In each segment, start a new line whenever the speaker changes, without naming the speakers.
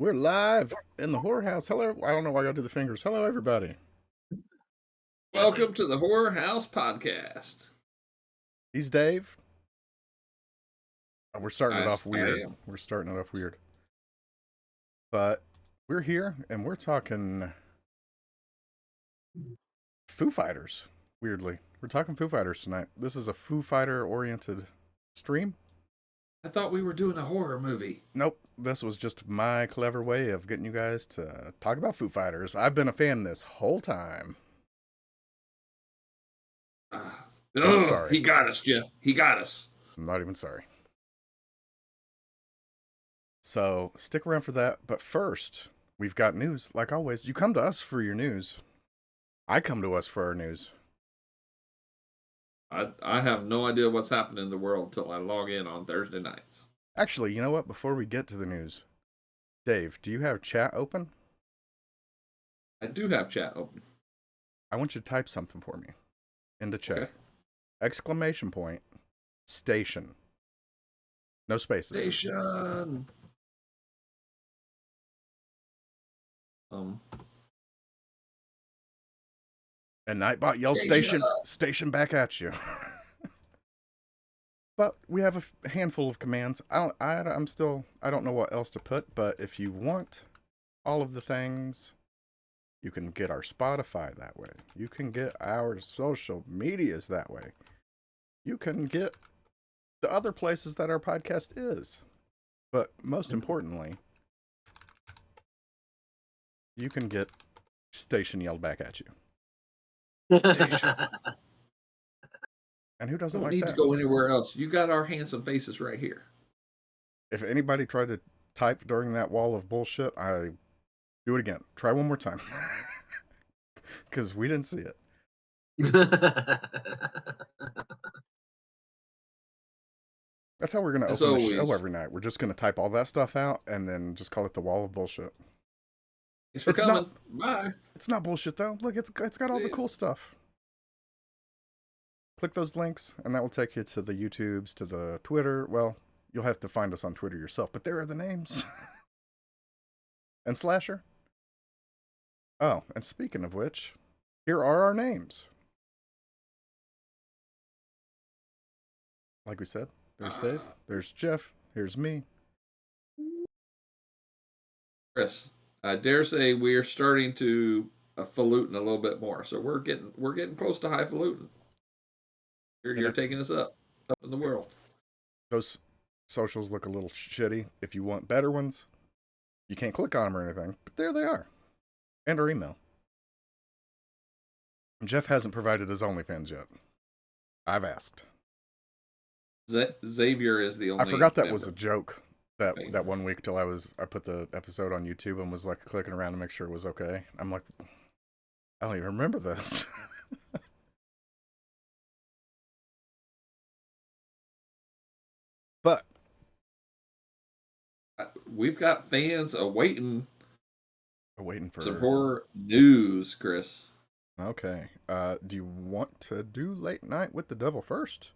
We're live in the horror house. Hello. I don't know why I gotta do the fingers. Hello, everybody.
Jesse.
Welcome to the Horror House Podcast.
He's Dave. We're starting it
I,
off
I
weird.
am.
We're starting it off weird. But we're here and we're talking Foo Fighters. Weirdly. We're talking Foo Fighters tonight. This is a Foo Fighter oriented stream.
I thought we were doing a horror movie.
Nope. This was just my clever way of getting you guys to talk about Foo Fighters. I've been a fan this whole time. Oh, sorry.
He got us, Jeff. He got us.
I'm not even sorry. So stick around for that. But first, we've got news. Like always, you come to us for your news. I come to us for our news.
I have no idea what's happening in the world until I log in on Thursday nights.
Actually, you know what? Before we get to the news, Dave, do you have chat open?
I do have chat open.
I want you to type something for me into chat.
Okay.
Exclamation point, station. No spaces.
Station.
And Nightbot yells station back at you. But we have a handful of commands. I don't know what else to put, but if you want all of the things, you can get our Spotify that way. You can get our social medias that way. You can get the other places that our podcast is. But most importantly, you can get station yelled back at you. And who doesn't
Don't
like
need
that?
to go anywhere else. You got our handsome faces right here.
If anybody tried to type during that wall of bullshit, I do it again. Try one more time. Because we didn't see it. That's how we're going to
As
open the
always.
show every night. We're just going to type all that stuff out and then just call it the wall of bullshit.
Thanks for
It's
coming.
not-
Bye.
It's not bullshit, though. Look, it's got all the cool stuff. Click those links, and that will take you to the YouTubes, to the Twitter. Well, you'll have to find us on Twitter yourself, but there are the names. And Slasher. Oh, and speaking of which, here are our names. Like we said, there's Dave, there's Jeff, here's me.
Chris, I dare say we're starting to falutin a little bit more. So we're getting close to highfalutin. You're taking us up in the world.
Those socials look a little shitty. If you want better ones, you can't click on them or anything, but there they are. And our email. Jeff hasn't provided his OnlyFans yet. I've asked.
Xavier is the only.
I forgot that
member.
was a joke that one week till I put the episode on YouTube and was like clicking around to make sure it was okay. I'm like, I don't even remember this. But
we've got fans waiting
for
some horror news, Chris.
Okay. Do you want to do Late Night with the Devil first?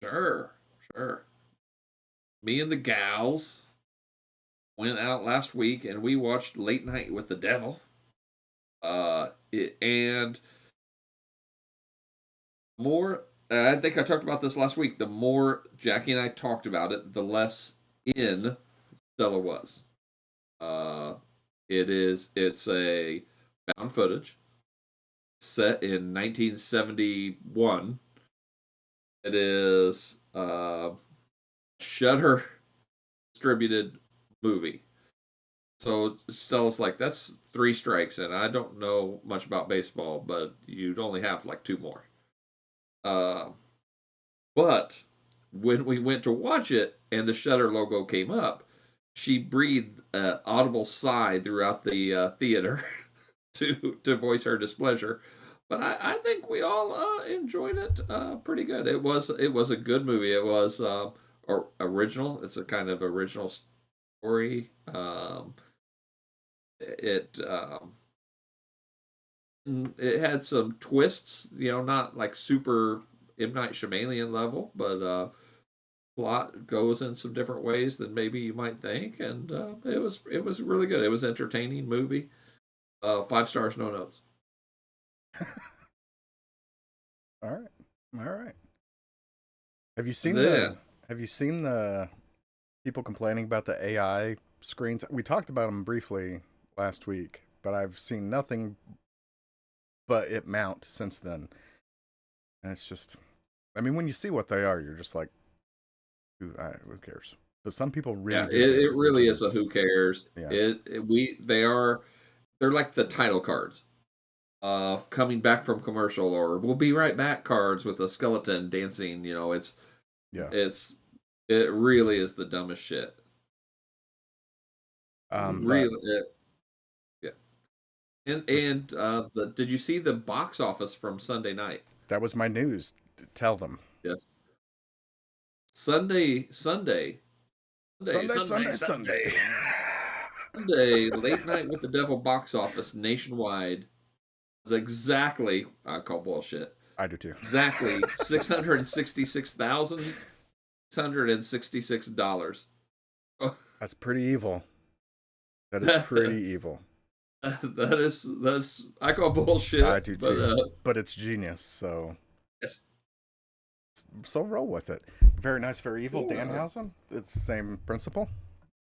Sure. Me and the gals went out last week and we watched Late Night with the Devil. And more. I think I talked about this last week. The more Jackie and I talked about it, the less in Stella was. It's a found footage set in 1971. It is Shudder distributed movie. So Stella's like, that's 3 strikes, and I don't know much about baseball, but you'd only have like 2 more. But when we went to watch it and the Shudder logo came up, she breathed an audible sigh throughout the theater to voice her displeasure. But I think we all enjoyed it pretty good. It was a good movie. It was original. It's a kind of original story. It had some twists, not like super M. Night Shyamalan level, but plot goes in some different ways than maybe you might think, and it was really good. It was entertaining movie. 5 stars, no notes.
All right. All right. Have you
And
seen the
then
Have you seen the people complaining about the AI screens? We talked about them briefly last week, but I've seen nothing but it mount since then. And it's just, I mean, when you see what they are, you're just like, who cares? But some people really
yeah,
do care,
it
which
really is a
is,
who cares.
yeah,
They're like the title cards. Coming back from commercial, or we'll be right back cards with a skeleton dancing.
yeah.
It's it really is the dumbest shit.
But
Really, yeah. And
this,
did you see the box office from Sunday night?
that was my news. Tell them.
Yes. Sunday, Sunday, Sunday,
Sunday,
Sunday,
Sunday,
Sunday,
Sunday.
Sunday, Late Night with the Devil box office nationwide was exactly, I call bullshit,
I do too.
exactly $666,666.
That's pretty evil. That is pretty evil.
That's I call
I
bullshit,
do
but
too. But it's genius,
yes.
so roll with it. Very nice, very evil.
Cool.
Danhausen. It's the same principle.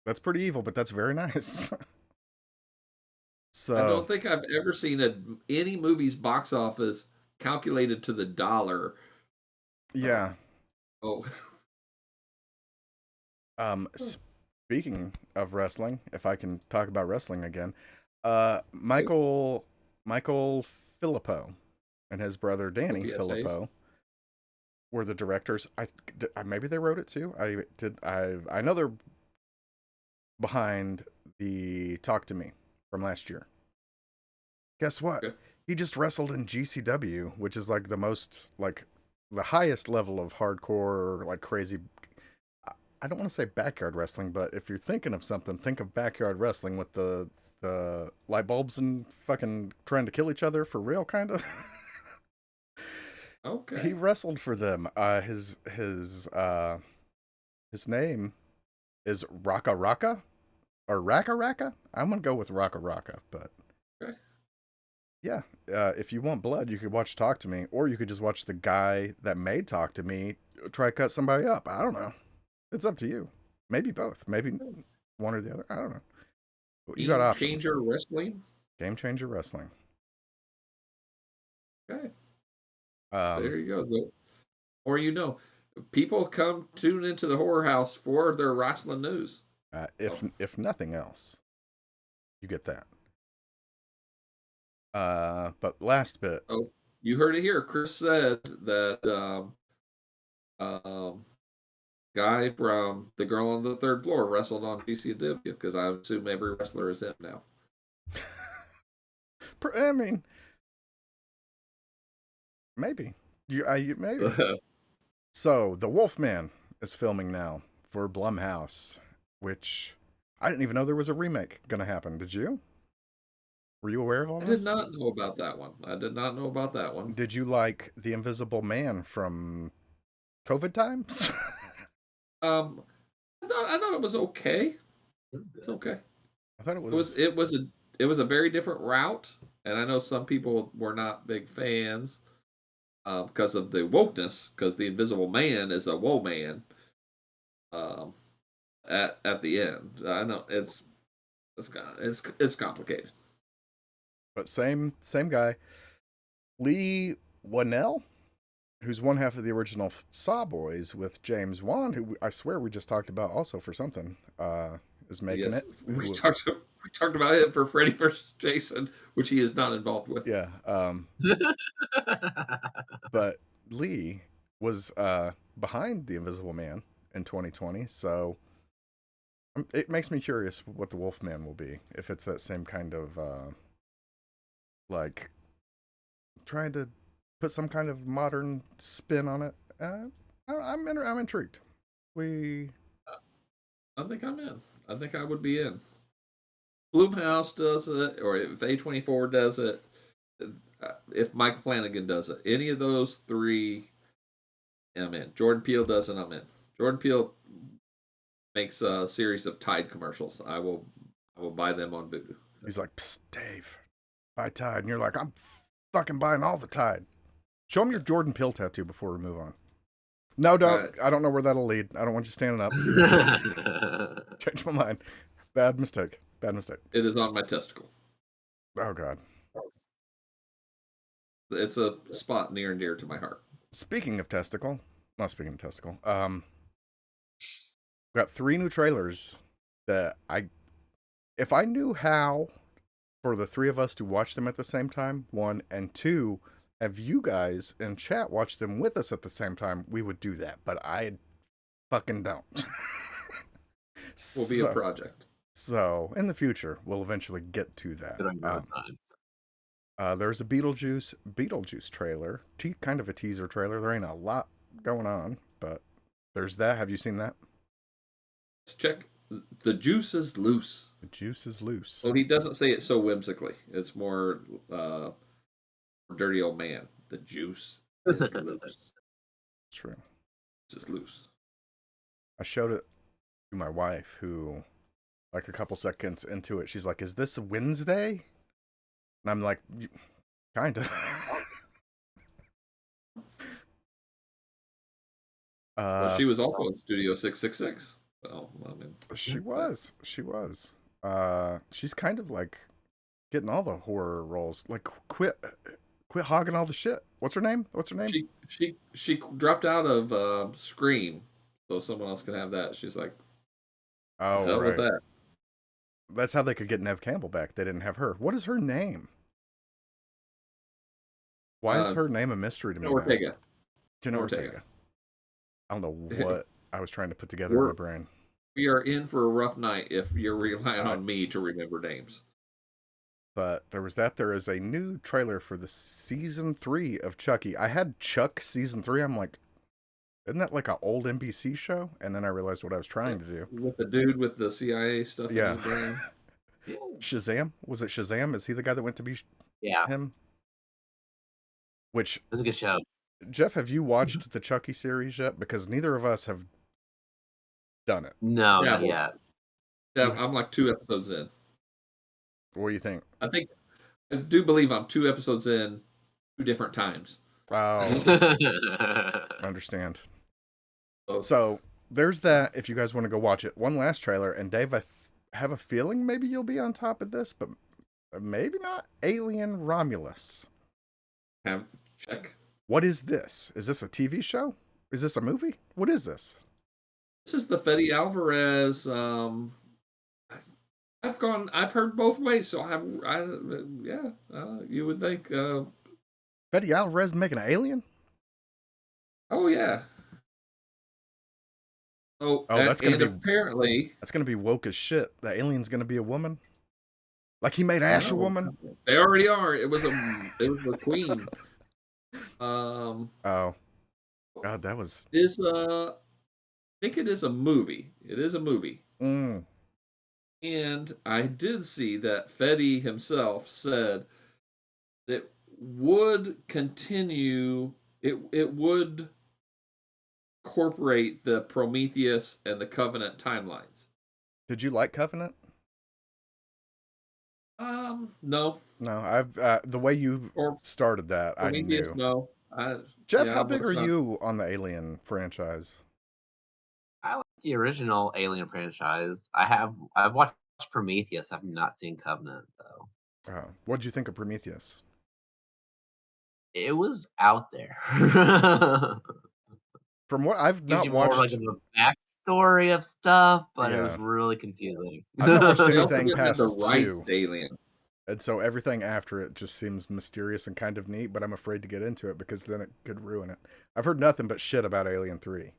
That's pretty evil, but that's very nice.
I
So
don't think I've ever seen any movie's box office calculated to the dollar.
yeah.
Oh,
Speaking of wrestling, if I can talk about wrestling again, Michael Filippo and his brother Danny
PSAs.
Filippo were the directors. Maybe they wrote it too. I know they're behind the Talk to Me from last year. Guess what?
Okay.
He just wrestled in GCW, which is like the highest level of hardcore, like crazy. I don't want to say backyard wrestling, but if you're thinking of something, think of backyard wrestling with the light bulbs and fucking trying to kill each other for real, kind of.
Okay.
He wrestled for them. His name is Raka Raka or Raka Raka. I'm gonna go with Raka Raka, but
Okay.
yeah. If you want blood, you could watch Talk to Me, or you could just watch the guy that made Talk to Me try to cut somebody up. I don't know. It's up to you. Maybe both. Maybe one or the other. I don't know. You got
Game
options.
Changer Wrestling.
Game Changer Wrestling.
Okay.
Um,
There you go. Or people come tune into the horror house for their wrestling news.
if nothing else, you get that. But last bit.
Oh, you heard it here. Chris said that guy from The Girl on the Third Floor wrestled on PCW, because I assume every wrestler is him now.
I mean, maybe maybe. So the Wolfman is filming now for Blumhouse, which I didn't even know there was a remake gonna happen. Did you? Were you aware of all
I
this?
did not know about that one. I did not know about that one.
Did you like The Invisible Man from COVID times?
Um, I thought it was okay. It's okay.
I thought it
It was
was.
it was a very different route, and I know some people were not big fans because of the wokeness. Because the Invisible Man is a woe man. Um, at the end, I know it's complicated.
But same guy, Lee Wanell, who's one half of the original Saw Boys with James Wan, who I swear we just talked about also for something, is making
Yes,
it.
we talked about it for Freddy vs. Jason, which he is not involved with.
Yeah. But Lee was behind The Invisible Man in 2020, so it makes me curious what the Wolfman will be. If it's that same kind of like trying to put some kind of modern spin on it. I'm intrigued. We
I think I'm in. I think I would be in. Bloomhouse does it, or if A24 does it, if Mike Flanagan does it, any of those three, I'm in. Jordan Peele does it, I'm in. Jordan Peele makes a series of Tide commercials. I will buy them on Vudu.
He's like, Psst, Dave, buy Tide. And you're like, I'm fucking buying all the Tide. Show him your Jordan Peele tattoo before we move on. No, don't.
Right.
I don't know where that'll lead. I don't want you standing up. Change my mind. Bad mistake. Bad mistake.
It is on my testicle.
Oh, God.
It's a spot near and dear to my heart.
Speaking of testicle, not speaking of testicle, got 3 new trailers that if I knew how for the 3 of us to watch them at the same time, 1, and 2, have you guys in chat watch them with us at the same time, we would do that, but I fucking don't.
Will be a project.
So, in the future, we'll eventually get to that. There's a Beetlejuice trailer, kind of a teaser trailer. There ain't a lot going on, but there's that. Have you seen that?
Let's check. The juice is loose.
The juice is loose.
Well, he doesn't say it so whimsically. It's more dirty old man. The juice is loose.
True.
It's just loose.
I showed it to my wife, who, like a couple seconds into it, she's like, "Is this a Wednesday?" And I'm like, "Kinda."
Well, she was also in Studio 666. So, I mean,
she was. She's kind of like getting all the horror roles. Like, quit hogging all the shit. What's her name?
She dropped out of Scream, so someone else can have that. She's like,
oh,
hell
right.
with that.
That's how they could get Nev Campbell back. They didn't have her. What is her name? Why is her name a mystery to me?
Ortega.
Jenna Ortega. I don't know what I was trying to put together in my brain.
We are in for a rough night if you're relying on me to remember names.
But there was that. There is a new trailer for the season 3 of Chucky. I had Chuck season 3. I'm like, isn't that like an old NBC show? And then I realized what I was trying to do.
With the dude with the CIA stuff
Yeah.
in his brain.
Shazam? Was it Shazam? Is he the guy that went to be him? Which,
was a good show.
Jeff, have you watched the Chucky series yet? Because neither of us have done it.
No, not yet.
Yeah, I'm like 2 episodes in.
What do you think?
I do believe I'm 2 episodes in 2 different times.
Oh, understand. So there's that. If you guys want to go watch it, one last trailer. And Dave, I have a feeling maybe you'll be on top of this, but maybe not. Alien Romulus.
Check.
What is this? Is this a TV show? Is this a movie? What is this?
This is the Fede Alvarez. I've heard both ways, so you would think.
Fede Alvarez making an alien?
Oh yeah.
That's gonna be
apparently
that's gonna be woke as shit. The alien's gonna be a woman. Like he made Ash a woman.
They already are. It was a queen.
Oh, God, that was.
I think it is a movie. It is a movie.
Mm.
And I did see that Fede himself said that would continue. It would incorporate the Prometheus and the Covenant timelines.
Did you like Covenant?
No.
No, I've the way you started that,
Prometheus,
I knew.
No.
Jeff, how big are you on the Alien franchise?
I like the original Alien franchise. I've watched Prometheus. I've not seen Covenant though.
What'd you think of Prometheus?
It was out there.
From what I've
Gives
not
you
watched,
more like a backstory of stuff, but it was really confusing.
I've not watched
They also
anything
didn't have
past
the right
2.
Alien.
And so everything after it just seems mysterious and kind of neat, but I'm afraid to get into it because then it could ruin it. I've heard nothing but shit about Alien 3.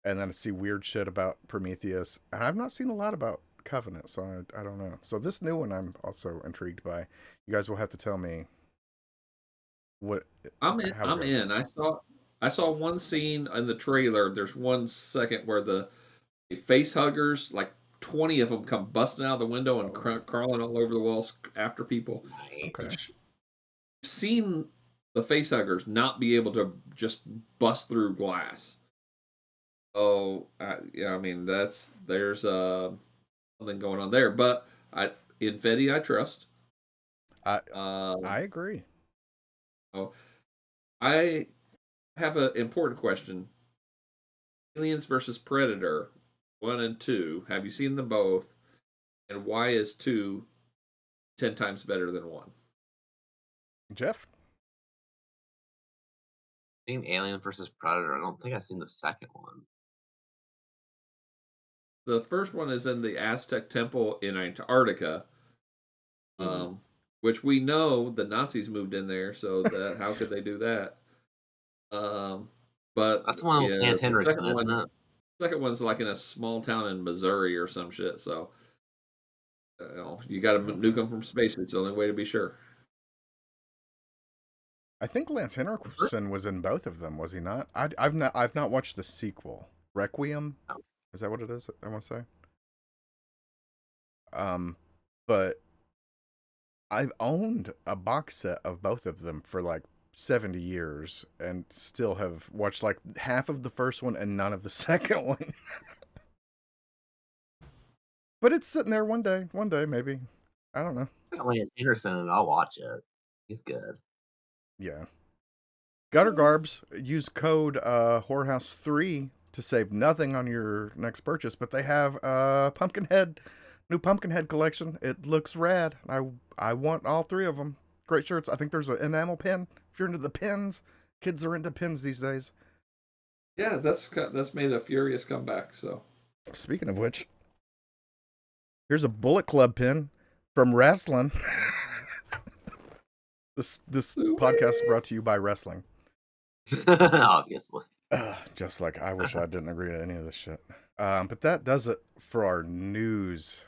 And then I see weird shit about Prometheus. And I've not seen a lot about Covenant, so I don't know. So this new one I'm also intrigued by. You guys will have to tell me what.
I'm in. I saw one scene in the trailer. There's 1 second where the face huggers, like 20 of them, come busting out the window and crawling all over the walls after people.
Okay.
I've seen the face huggers not be able to just bust through glass. Oh, yeah. I mean, there's something going on there. But in Fetty, I trust.
I
Um,
I agree.
oh, I have an important question. Aliens versus Predator, 1 and 2. Have you seen them both? And why is 2 10 times better than 1?
Jeff?
Seen Alien versus Predator. I don't think I've seen the second one.
The first one is in the Aztec temple in Antarctica,
Mhm.
um, which we know the Nazis moved in there, so that how could they do that? Um, but
That's the one with
yeah,
Lance Henriksen, isn't it?
second one's like in a small town in Missouri or some shit. So you got to nuke
Okay.
them from space. It's the only way to be sure.
I think Lance
The first
Henriksen was in both of them, was he not? I've not watched the sequel. Requiem?
one.
Is that what it is? I want to say. But I've owned a box set of both of them for like 70 years and still have watched like half of the first one and none of the second one. But it's sitting there one day maybe. I don't know.
Lance Henriksen, and I'll watch it. He's good.
Yeah. Gutter Garbs, use code whorehouse3 to save nothing on your next purchase, but they have new Pumpkinhead collection. It looks rad. I want all three of them. Great shirts. I think there's an enamel pin. If you're into the pins, kids are into pins these days.
Yeah, that's made a furious comeback. So
Speaking of which, here's a Bullet Club pin from wrestling. This podcast is brought to you by wrestling.
Obviously.
Just like I wish I didn't agree to any of this shit. But that does it for our news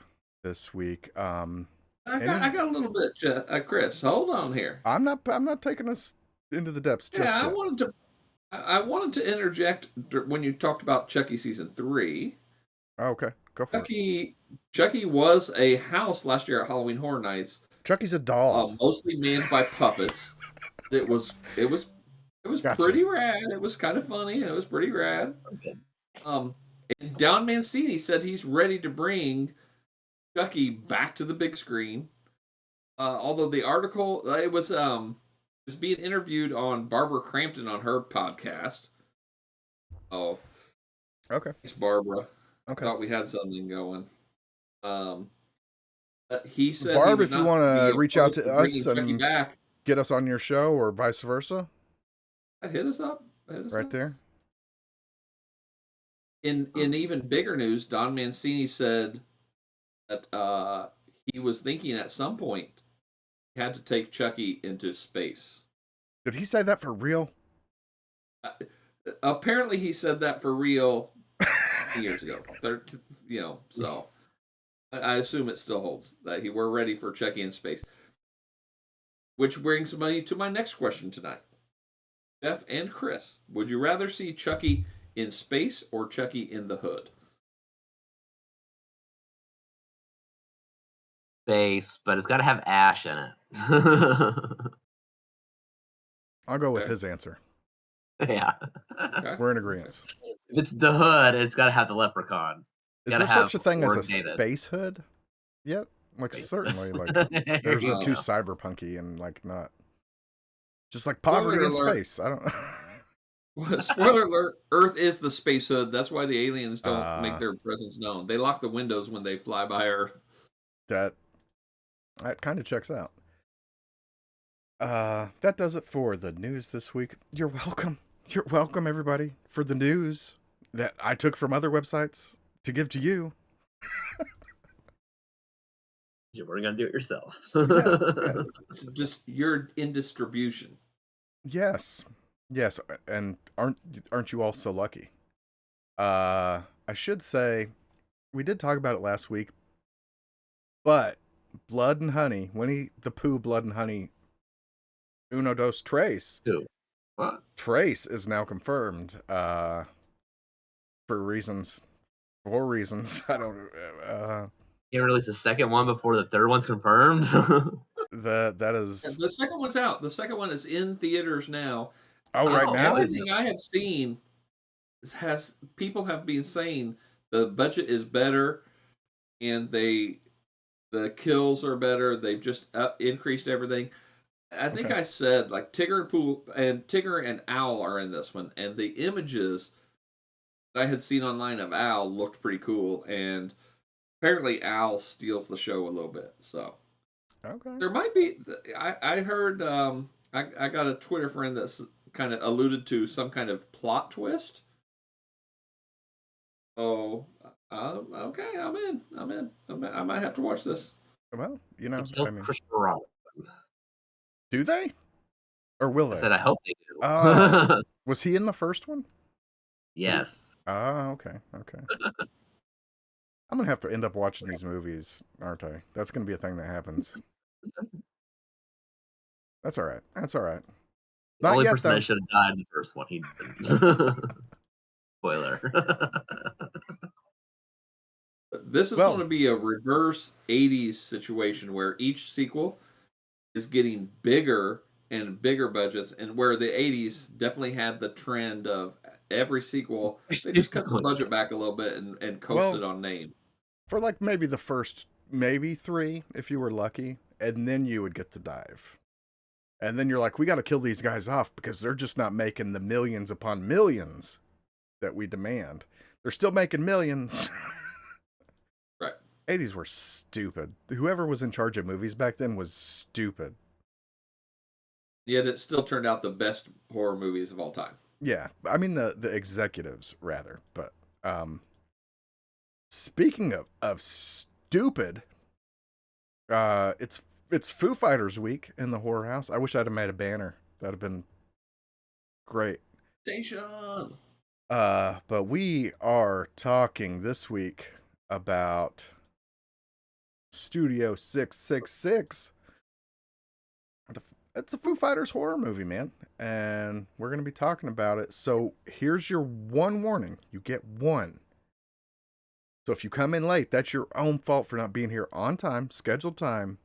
this week.
I got a little bit, Chris. Hold on here.
I'm not taking us into the depths just
Yeah,
yet.
I wanted to interject when you talked about Chucky season 3.
Oh, okay, go for it.
Chucky was a house last year at Halloween Horror Nights,
Chucky's a doll.
mostly manned by puppets. It was
Gotcha.
pretty rad. It was kind of funny. It was pretty rad.
Okay.
And Don Mancini said he's ready to bring Chucky back to the big screen. Although the article it was being interviewed on Barbara Crampton on her podcast. Oh,
Okay.
thanks, Barbara.
Okay.
Thought we had something going. Um, he said he
Barb,
would
if you
not
want
be
to reach out
opposed
to
bringing
us
Chucky
and
back.
get us on your show or vice versa,
Hit us up.
right there.
In even bigger news, Don Mancini said that he was thinking at some point he had to take Chucky into space.
Did he say that for real?
Apparently, he said that for real years ago. So I assume it still holds that we're ready for Chucky in space. Which brings me to my next question tonight. Jeff and Chris, would you rather see Chucky in space or Chucky in the hood?
Space, but it's got to have ash in it.
I'll go with
Okay.
his answer.
Yeah.
Okay.
We're in agreement.
If it's the hood, it's got to have the leprechaun.
Is there such a thing as a space hood yet? Like, certainly, like, there's the too cyberpunky and, like, not. Just like poverty in space. I don't know.
Spoiler alert, Earth is the space hood. That's why the aliens don't make their presence known. They lock the windows when they fly by Earth.
That kind of checks out. That does it for the news this week. You're welcome. You're welcome, everybody, for the news that I took from other websites to give to you.
You were gonna do it yourself.
Yeah.
It's just you're in distribution.
Yes, and aren't you all so lucky? I should say we did talk about it last week, but Blood and Honey, Winnie the Pooh, Blood and Honey, Uno Dos Tres.
Who? What?
Trace is now confirmed. For reasons. I don't.
You release the second one before the third one's confirmed.
That is.
The second one's out. The second one is in theaters now.
Oh, right now.
Everything I have seen has people have been saying the budget is better and the kills are better. They've just increased everything. I think
Okay.
I said like Tigger and Owl are in this one, and the images I had seen online of Owl looked pretty cool, and apparently Owl steals the show a little bit. So
Okay.
there might be. I heard. I got a Twitter friend that's kind of alluded to some kind of plot twist. Oh, okay, I'm in. I might have to watch this.
Well,
They
I
killed
mean,
Christopher Robin.
do they or will
I
they?
said I hope they
Oh,
do.
was he in the first one?
Yes.
Oh, okay. Okay. I'm gonna have to end up watching these movies, aren't I? That's gonna be a thing that happens. That's all right. That's all right.
The
Not
only
yet,
person that
though.
should have died in the first one, he didn't. Spoiler.
This is going
Well,
to be a reverse 80s situation where each sequel is getting bigger and bigger budgets, and where the 80s definitely had the trend of every sequel, they just cut the budget back a little bit and coasted
well,
on name.
for like maybe the first maybe 3, if you were lucky, and then you would get the dive. And then you're like, we got to kill these guys off because they're just not making the millions upon millions that we demand. They're still making millions.
Right.
80s were stupid. Whoever was in charge of movies back then was stupid.
Yet it still turned out the best horror movies of all time.
Yeah, I mean the executives rather. But speaking of stupid, it's Foo Fighters week in the horror house. I wish I'd have made a banner. That'd have been great.
Station.
But we are talking this week about Studio 666. It's a Foo Fighters horror movie, man. And we're going to be talking about it. So here's your one warning. You get one. So if you come in late, that's your own fault for not being here on time, scheduled time.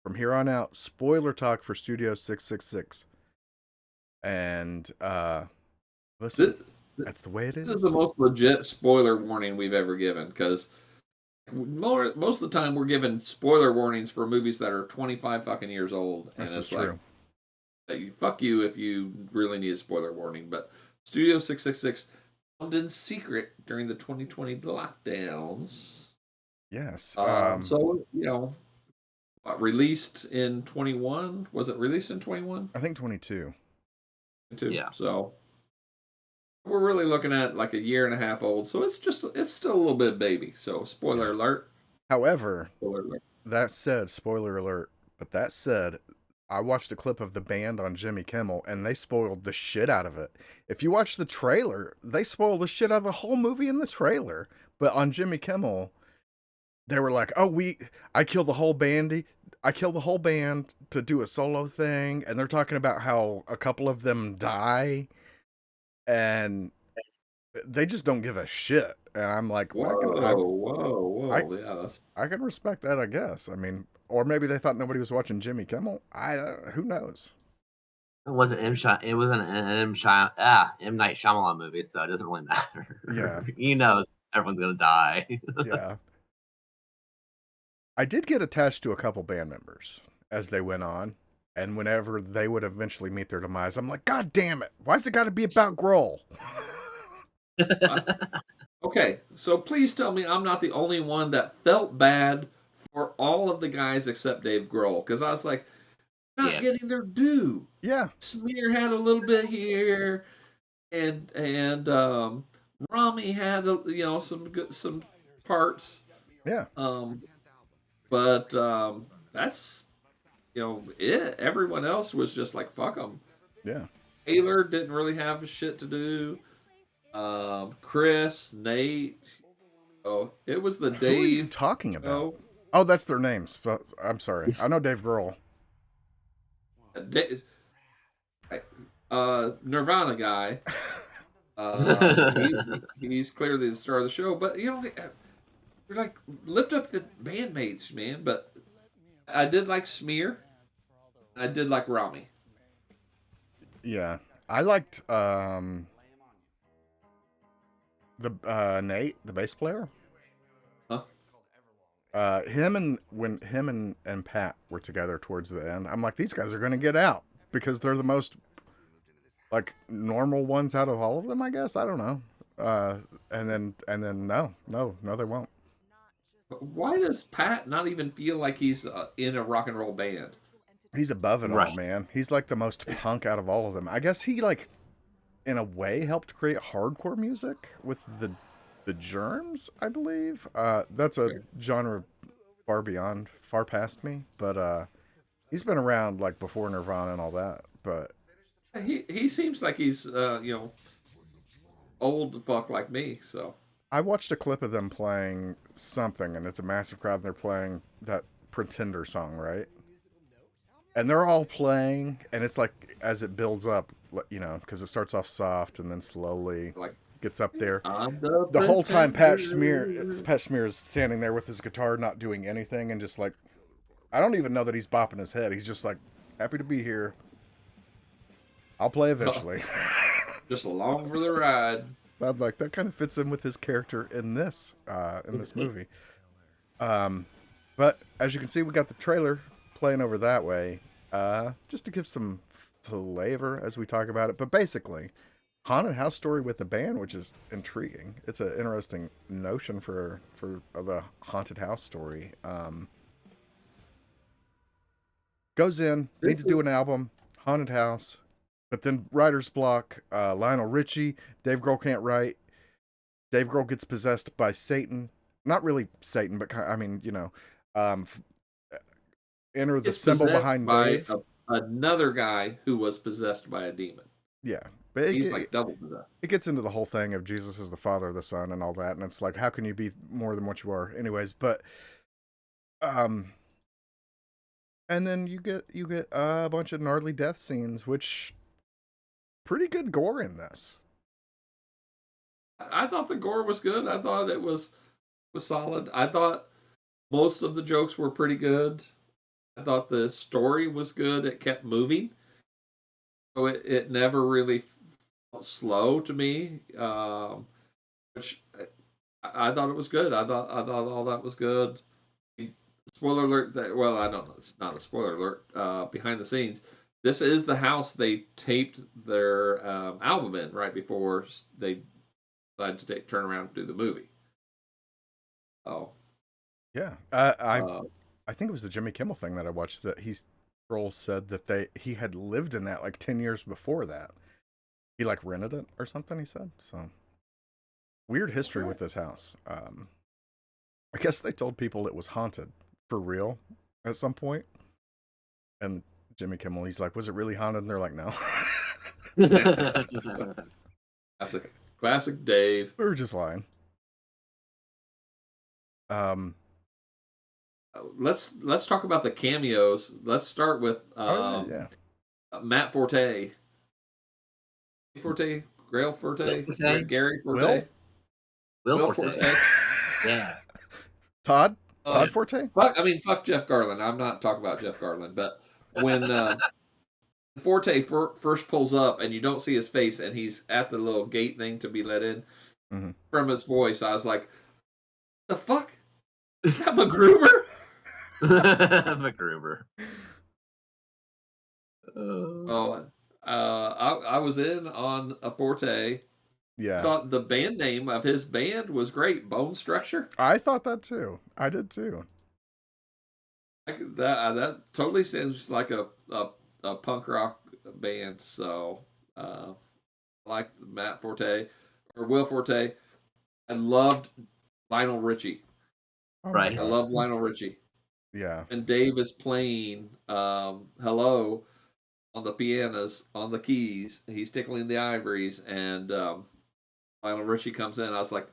From here on out, spoiler talk for Studio 666. And listen, that's the way it is.
This is the most legit spoiler warning we've ever given, because most of the time we're giving spoiler warnings for movies that are 25 fucking years old, and
This is
it's like,
true.
fuck you if you really need a spoiler warning. But Studio 666 filmed in secret during the 2020 lockdowns.
Yes.
So released in 21. Was it released in 21?
I think 22.
Yeah.
So we're really looking at like a year and a half old. So it's still a little bit baby. So spoiler alert.
However,
Spoiler alert.
that said, spoiler alert, but that said, I watched a clip of the band on Jimmy Kimmel and they spoiled the shit out of it. If you watch the trailer, they spoiled the shit out of the whole movie in the trailer. But on Jimmy Kimmel, they were like, "Oh, I killed the whole band. I killed the whole band to do a solo thing." And they're talking about how a couple of them die and they just don't give a shit. And I'm like, well,
Whoa. Yeah,
I can respect that, I guess. I mean, or maybe they thought nobody was watching Jimmy Kimmel. Who knows?
It wasn't It wasn't an M Night Shyamalan movie, so it doesn't really matter.
Yeah.
He knows everyone's gonna die.
Yeah. I did get attached to a couple band members as they went on, and whenever they would eventually meet their demise, I'm like, God damn it! Why's it got to be about Grohl?
Okay, so please tell me I'm not the only one that felt bad for all of the guys except Dave Grohl, because I was like, not getting their due.
Yeah.
Smear had a little bit here, and Rami had some parts.
Yeah.
But that's it. Everyone else was just like, fuck them.
Yeah.
Taylor didn't really have shit to do. Chris, Nate. Oh, it was the Dave.
Who are you talking about? Oh, that's their names. I'm sorry. I know Dave Grohl.
Nirvana guy. He's clearly the star of the show, but you're like, lift up the bandmates, man. But I did like Smear. I did like Rami.
Yeah, I liked The Nate, the bass player,
Huh?
him and Pat were together towards the end. I'm like, these guys are gonna get out because they're the most like normal ones out of all of them, I guess. I don't know. Uh, and then no, they won't.
Why does Pat not even feel like he's in a rock and roll band?
He's above it all,
Right.
man. He's like the most punk out of all of them. I guess he like in a way helped create hardcore music with the Germs, I believe. That's a genre far past me, but he's been around like before Nirvana and all that. But
He seems like he's old to fuck like me. So
I watched a clip of them playing something, and it's a massive crowd, and they're playing that Pretender song, right? And they're all playing, and it's like as it builds up, because it starts off soft and then slowly
like
gets up there.
I'm the
The whole time,
pretender.
Pat Smear is standing there with his guitar, not doing anything, and just like, I don't even know that he's bopping his head. He's just like, happy to be here. I'll play eventually.
Just along for the ride.
I'm like, that kind of fits in with his character in this movie. But as you can see, we got the trailer playing over that way, just to give some flavor as we talk about it. But basically, haunted house story with a band, which is intriguing. It's an interesting notion for the haunted house story. Goes in, needs to do an album, haunted house, but then writer's block. Lionel Richie, Dave Grohl can't write. Dave Grohl gets possessed by Satan. Not really Satan, but I mean, um, enter the
It's
symbol
possessed
behind
by
Dave.
another guy who was possessed by a demon.
Yeah, but
He's like double possessed.
it gets into the whole thing of Jesus is the Father, the Son, and all that, and it's like, how can you be more than what you are? Anyways, but um, and then you get a bunch of gnarly death scenes, which pretty good gore in this.
I thought the gore was good. I thought it was solid. I thought most of the jokes were pretty good. I thought the story was good. It kept moving, so it never really felt slow to me. Which I thought it was good. I thought all that was good. Spoiler alert! Well, I don't know. It's not a spoiler alert. Behind the scenes, this is the house they taped their album in right before they decided to turn around and do the movie. Oh,
Yeah,
uh,
I think it was the Jimmy Kimmel thing that I watched that Grohl said that he had lived in that like 10 years before that. He like rented it or something. He said so. Weird history with this house. I guess they told people it was haunted for real at some point, and Jimmy Kimmel, he's like, "Was it really haunted?" And they're like, "No."
classic Dave.
We were just lying.
Let's talk about the cameos. Let's start with
Yeah.
Matt Forte. Forte, Grail Forte,
Forte?
Gary Forte,
Will Forte. Yeah.
Todd
Oh,
Forte.
fuck Jeff Garland. I'm not talking about Jeff Garland, but when Forte first pulls up and you don't see his face and he's at the little gate thing to be let in, from his voice, I was like, "The fuck? Is that MacGruber?"
MacGruber.
Oh, I was in on a Forte.
Yeah.
Thought the band name of his band was great, Bone Structure.
I thought that too. I did too.
That totally sounds like a punk rock band. So like Matt Forte or Will Forte. I loved Lionel Richie.
Oh
Right.
I love Lionel Richie.
Yeah.
And Dave is playing Hello on the pianos, on the keys. He's tickling the ivories, and Lionel Richie comes in. I was like,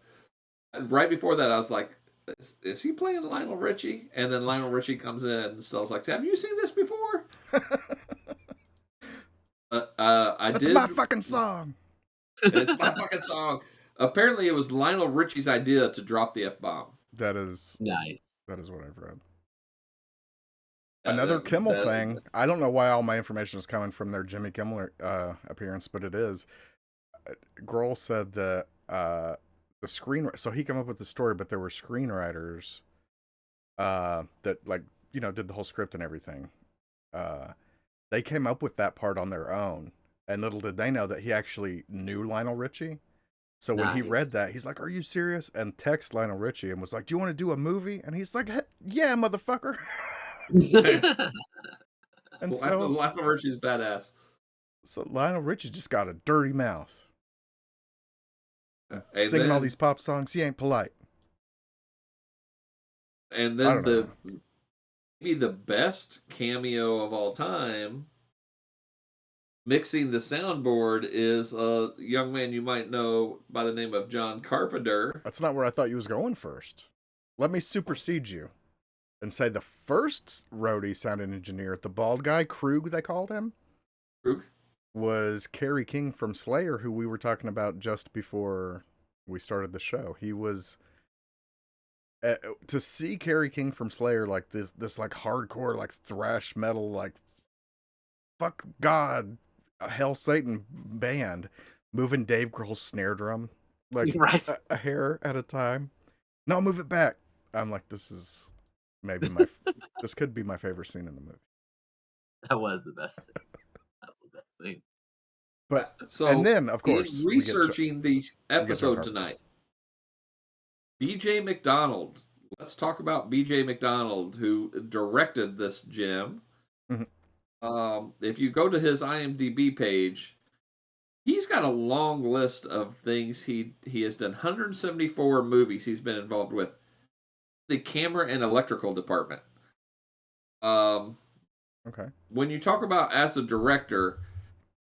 right before that, I was like, is he playing Lionel Richie? And then Lionel Richie comes in, so I was like, have you seen this before?
That's my fucking song.
It's my fucking song. Apparently, it was Lionel Richie's idea to drop the F-bomb.
That is
nice.
That is what I've read. Another Kimmel thing. I don't know why all my information is coming from their Jimmy Kimmel appearance, but it is. Grohl said that the screen. So he came up with the story, but there were screenwriters that like did the whole script and everything. Uh, they came up with that part on their own, and little did they know that he actually knew Lionel Richie. So when he read
Nice.
that, he's like, "Are you serious?" And text Lionel Richie and was like, "Do you want to do a movie?" And he's like, "Yeah, motherfucker." And
Lionel Richie's badass.
so Lionel Richie just got a dirty mouth.
And
Singing all
then
these pop songs, he ain't polite.
and
I
then
don't know.
maybe the best cameo of all time, mixing the soundboard, is a young man you might know by the name of John Carpenter.
That's not where I thought you was going first. Let me supersede you and say the first roadie sounding engineer, the bald guy, Krug, they called him,
Krug?
was Kerry King from Slayer, who we were talking about just before we started the show. He was to see Kerry King from Slayer, like this like hardcore, like thrash metal, like fuck God, hell Satan band, moving Dave Grohl's snare drum like
Right.
a hair at a time. No, move it back. I'm like, this is maybe my this could be my favorite scene in the movie.
That was the best thing. That was the best thing.
But
So,
and then of
in
course
researching the
we get John
episode
Carpenter.
tonight, B.J. McDonald. Let's talk about B.J. McDonald, who directed this gem. If you go to his IMDb page, he's got a long list of things he has done. 174 movies he's been involved with. The camera and electrical department.
Okay.
When you talk about as a director,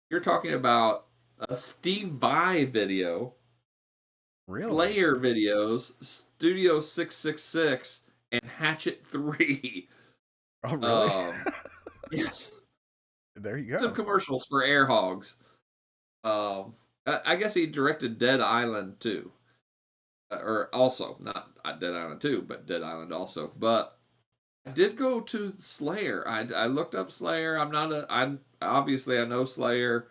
you're talking about a Steve Vai video,
Really?
Slayer videos, Studio 666, and Hatchet 3.
Oh, really?
Yes.
There you go.
Some commercials for Air Hogs. I guess he directed Dead Island too. Or also, not Dead Island 2, but Dead Island also. But I did go to Slayer. I looked up Slayer. I'm obviously I know Slayer.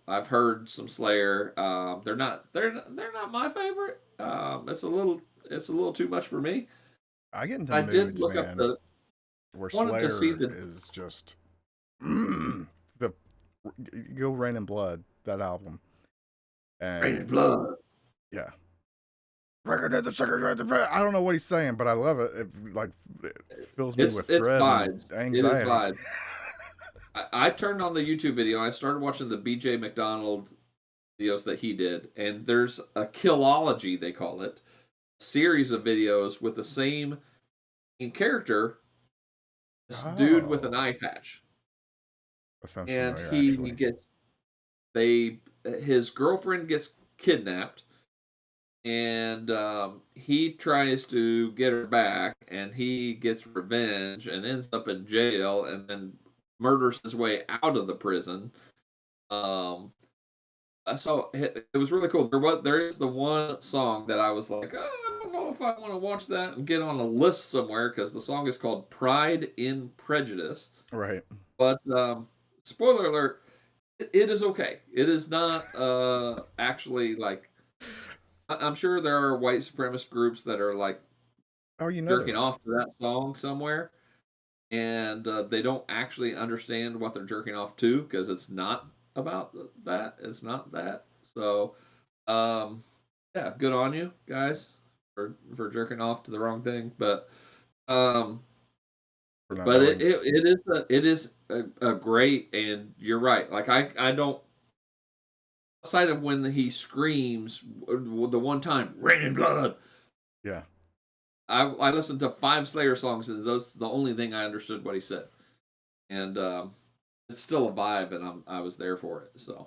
I've heard some Slayer. They're not my favorite. It's a little too much for me.
I get into
I did
moods,
look up
man, where
wanted to see
Slayer
the
is just the go Rain and Blood, that album. And
Rain and Blood.
yeah. Record of the second, I don't know what he's saying, but I love it. It fills me with
It's
dread
vibes.
and
It is
anxiety.
vibes. I turned on the YouTube video and I started watching the BJ McDonald videos that he did, and there's a Killology, they call it, series of videos with the same character, this dude with an
Oh,
eye patch,
that sounds
and
familiar,
he
actually.
gets his girlfriend gets kidnapped, and he tries to get her back, and he gets revenge and ends up in jail, and then murders his way out of the prison. Um, so it was really cool. There is the one song that I was like, oh, I don't know if I want to watch that and get on a list somewhere, because the song is called "Pride in Prejudice."
Right.
But spoiler alert, it is okay. It is not actually like. I'm sure there are white supremacist groups that are like
Oh, there
jerking
are.
off to that song somewhere, and they don't actually understand what they're jerking off to, because it's not about that. It's not that. So, um, yeah, good on you guys for jerking off to the wrong thing. Um,
We're not
but
knowing.
it is a great, and you're right. Like I don't, outside of when he screams the one time "Rain and Blood."
Yeah.
I listened to 5 Slayer songs, and those the only thing I understood what he said. And it's still a vibe, and I was there for it. So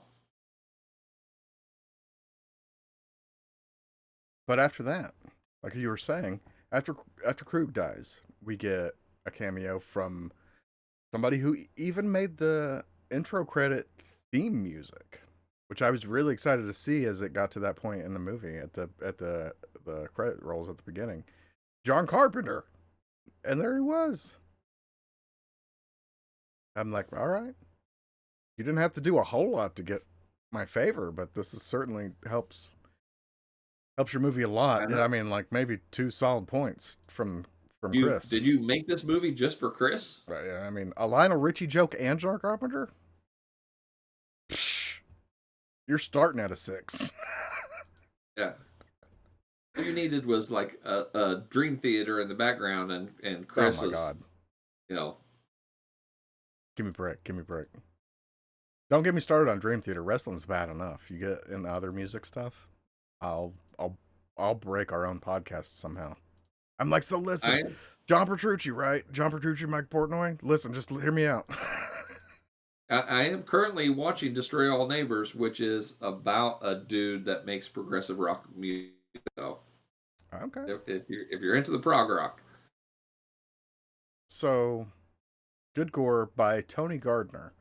But after that, like you were saying, after Krug dies, we get a cameo from somebody who even made the intro credit theme music, which I was really excited to see as it got to that point in the movie at the credit rolls at the beginning. John Carpenter, and there he was. I'm like, all right, you didn't have to do a whole lot to get my favor, but this is certainly helps Helps your movie a
I
lot. I
know.
mean, like maybe 2 solid points from
You
Chris.
did you make this movie just for Chris?
Right, yeah, I mean, a Lionel Richie joke and John Carpenter? Psh, you're starting at a 6.
Yeah. All you needed was like a dream theater in the background, and
Oh
Chris
my
is,
god.
you know,
Give me a break. Give me a break. Don't get me started on Dream Theater. Wrestling's bad enough. You get into other music stuff, I'll I'll I'll break our own podcast somehow. I'm like, so listen,
I
John Petrucci, right? John Petrucci, Mike Portnoy. Listen, just hear me out.
I am currently watching Destroy All Neighbors, which is about a dude that makes progressive rock music. So
Okay.
if you're into the prog rock,
So, Good Gore by Tony Gardner,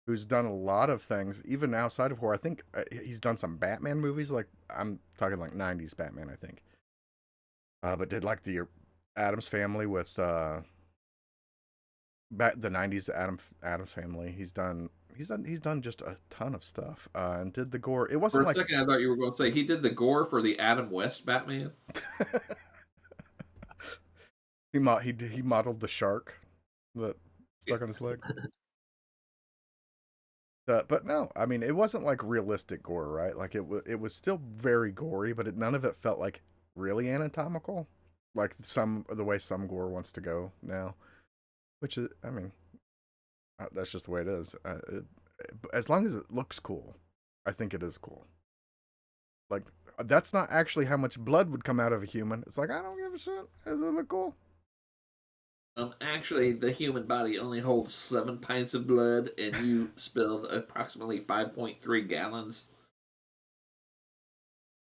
who's done a lot of things, even outside of horror. I think he's done some Batman movies. Like I'm talking like '90s Batman, I think. But did like the Adams Family with back the '90s Adams Family. He's done just a ton of stuff. And did the Gore. It
for
wasn't
a
like
second I thought you were going to say he did the gore for the Adam West Batman.
he modeled the shark that stuck on his leg. But no, I mean, it wasn't like realistic gore, right? Like it was still very gory, but none of it felt like really anatomical, like the way some gore wants to go now. Which is, I mean, that's just the way it is. As long as it looks cool, I think it is cool. Like that's not actually how much blood would come out of a human. It's like I don't give a shit. Does it look cool?
Actually, the human body only holds 7 pints of blood, and you spilled approximately 5.3 gallons.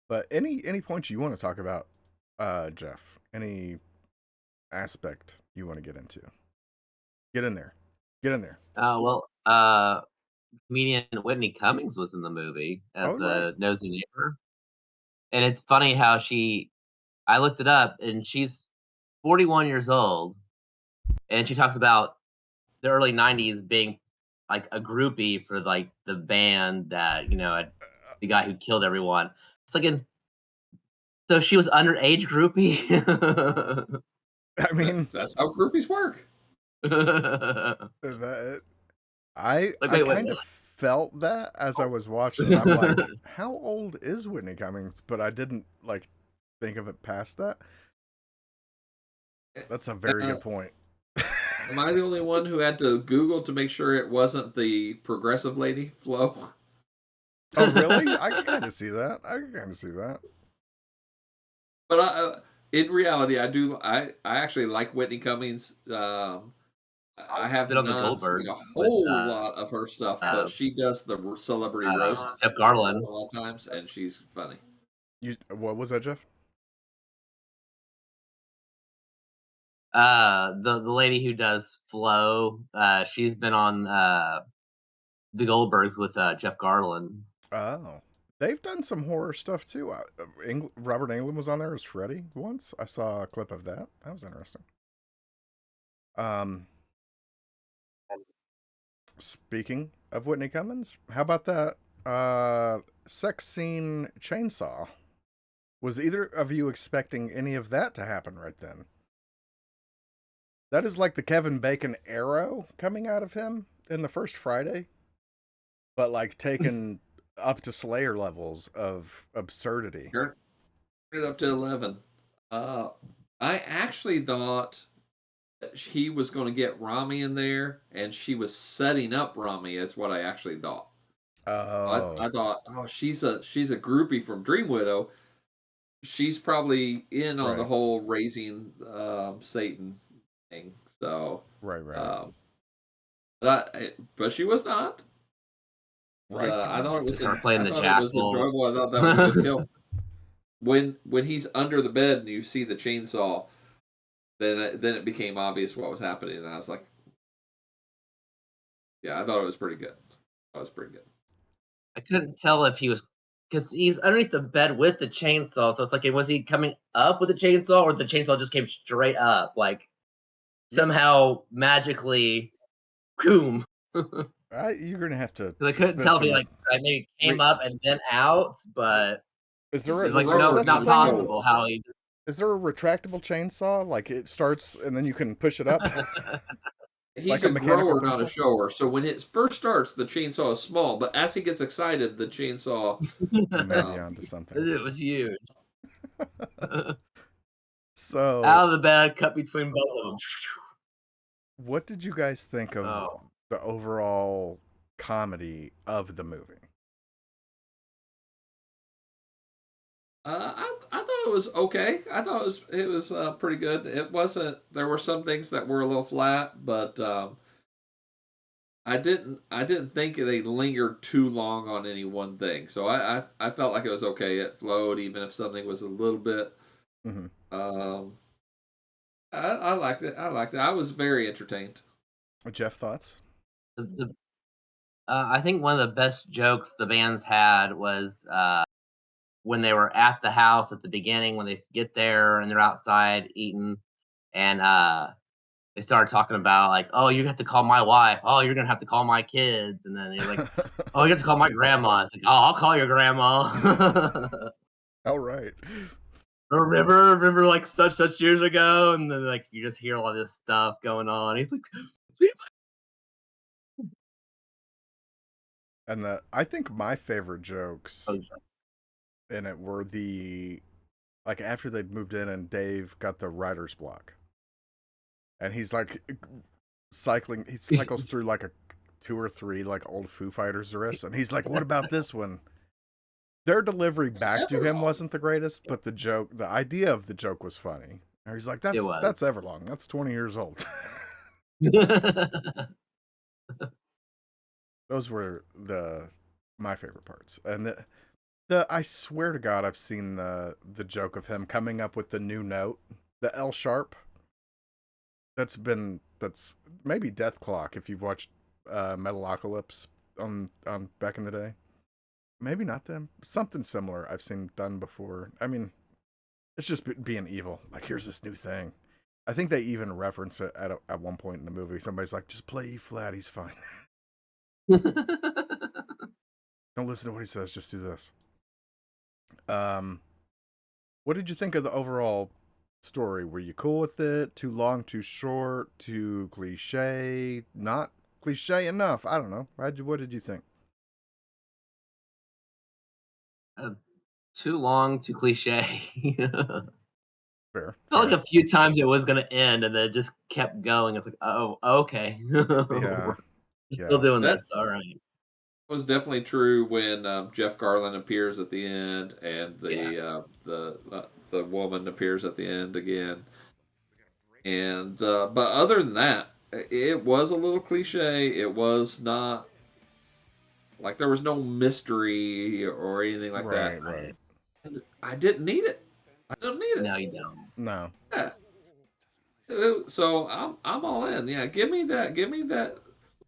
But any points you want to talk about, Jeff? Any aspect you want to get into? Get in there. Get in there.
Comedian Whitney Cummings was in the movie as
Oh right.
the nosy neighbor, and it's funny how I looked it up, and she's 41 years old, and she talks about the early 90s being like a groupie for like the band that the guy who killed everyone. It's like, so she was underage groupie.
I mean,
That's how groupies work.
that, I
Like,
I
wait,
kind of felt that as I was watching it. I'm like, how old is Whitney Cummings? But I didn't like think of it past that. That's a very
Uh,
good point.
am I the only one who had to Google to make sure it wasn't the progressive lady, Flo?
Oh really? I can kind of see that. I can kind of see that.
But in reality, I do. I actually like Whitney Cummings. I have
bit on the
not seen
Goldbergs
a
with
whole lot of her stuff, but she does the celebrity roast
Jeff
a
Garland.
lot of times, and she's funny.
What was that, Jeff?
The lady who does Flo, she's been on the Goldbergs with Jeff Garland.
Oh, they've done some horror stuff too. Robert Englund was on there as Freddy once. I saw a clip of that. That was interesting. Um, Speaking of Whitney Cummings, how about that sex scene chainsaw? Was either of you expecting any of that to happen right then? That is like the Kevin Bacon arrow coming out of him in the first Friday, but like taken up to Slayer levels of absurdity.
Turn it up to 11. I actually thought that he was going to get Rami in there, and she was setting up Rami. Is what I actually thought.
Oh,
I thought, oh, she's a groupie from Dream Widow. She's probably in on the
right,
whole raising Satan thing. So,
right.
um, but she was not.
Right
I thought it
through.
was
Start playing
I
the
thought it was
jackal.
enjoyable. I thought that was a good kill. When he's under the bed and you see the chainsaw, then it became obvious what was happening, and I was like, yeah, I thought it was pretty good. That was pretty good.
I couldn't tell if he was, because he's underneath the bed with the chainsaw. So it's like, was he coming up with the chainsaw, or the chainsaw just came straight up, like
Yeah,
somehow magically, boom?
you're gonna have to
I couldn't
spit
tell if he
some
like maybe came
re-
up and then out, but
Is there
It's
is
like
there
no,
such a
not
thing?
possible. How he.
Is there a retractable chainsaw? Like it starts and then you can push it up,
He's
like a
a
mechanical
grower, not a
pencil?
shower. So when it first starts, the chainsaw is small, but as he gets excited, the chainsaw.
You may be onto something.
It was huge.
So,
Out of the bed, cut between both of them.
what did you guys think of
Oh,
the overall comedy of the movie?
I thought it was okay. I thought it was pretty good. It wasn't. There were some things that were a little flat, but I didn't think they lingered too long on any one thing. So I felt like it was okay. It flowed, even if something was a little bit.
Mm-hmm.
Um, I liked it. I liked it. I was very entertained.
Jeff, thoughts?
the I think one of the best jokes the bands had was when they were at the house at the beginning when they get there and they're outside eating and they started talking about like, oh, you have to call my wife. Oh, you're gonna have to call my kids, and then you're like, oh, you have to call my grandma. It's like, oh, I'll call your grandma.
All right.
remember, like such years ago, and then like you just hear all this stuff going on. He's like,
And I think my favorite jokes in it were like after they'd moved in and Dave got the writer's block. And he's like cycling, he cycles through like a 2 or 3 like old Foo Fighters riffs, and he's like, "What about this one?" Their delivery back to him wasn't the greatest, but the idea of the joke was funny. And he's like,
it
that's
was.
Everlong. That's 20 years old." Those were my favorite parts. And the I swear to God, I've seen the joke of him coming up with the new note, the L sharp. That's maybe Death Clock if you've watched Metalocalypse on back in the day. Maybe not them. Something similar I've seen done before. I mean, it's just being evil. Like, here's this new thing. I think they even reference it at one point in the movie. Somebody's like, just play E flat, he's fine. Don't listen to what he says, just do this. What did you think of the overall story? Were you cool with it? Too long, too short, too cliche? Not cliche enough? I don't know. What did you think?
Too long, too cliche.
Fair.
Felt like a few times it was gonna end, and then it just kept going. It's like, oh, okay,
Yeah.
we're still doing
That
this. All right.
was definitely true when Jeff Garlin appears at the end, and
Yeah.
the woman appears at the end again. And but other than that, it was a little cliche. It was not like there was no mystery or anything like that.
Right.
And I didn't need it. I don't need it.
No, you don't.
No.
Yeah. So I'm all in. Yeah, give me that. Give me that.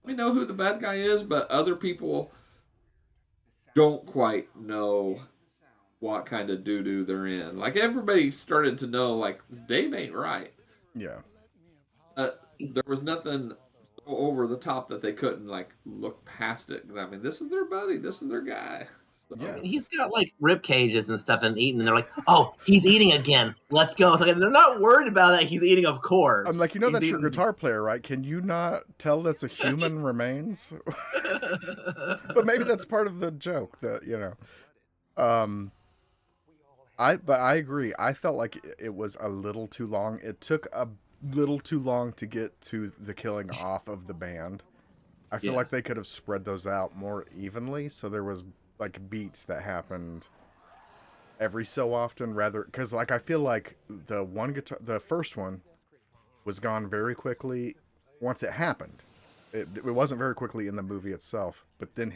Let me know who the bad guy is, but other people don't quite know what kind of doo doo they're in. Like everybody started to know, like Dave ain't right.
Yeah.
There was nothing so over the top that they couldn't like look past it. I mean, this is their buddy. This is their guy. So,
Yeah.
He's got like rib cages and stuff and eating. And they're like, oh, he's eating again. Let's go. It's like, they're not worried about that. He's eating, of course.
I'm like,
He's
that's your
eating...
guitar player, right? Can you not tell that's a human remains? But maybe that's part of the joke that, but I agree. I felt like it was a little too long. It took a little too long to get to the killing off of the band. I feel like they could have spread those out more evenly, so there was like beats that happened every so often, rather because like I feel like the first one was gone very quickly once it happened. It wasn't very quickly in the movie itself, but then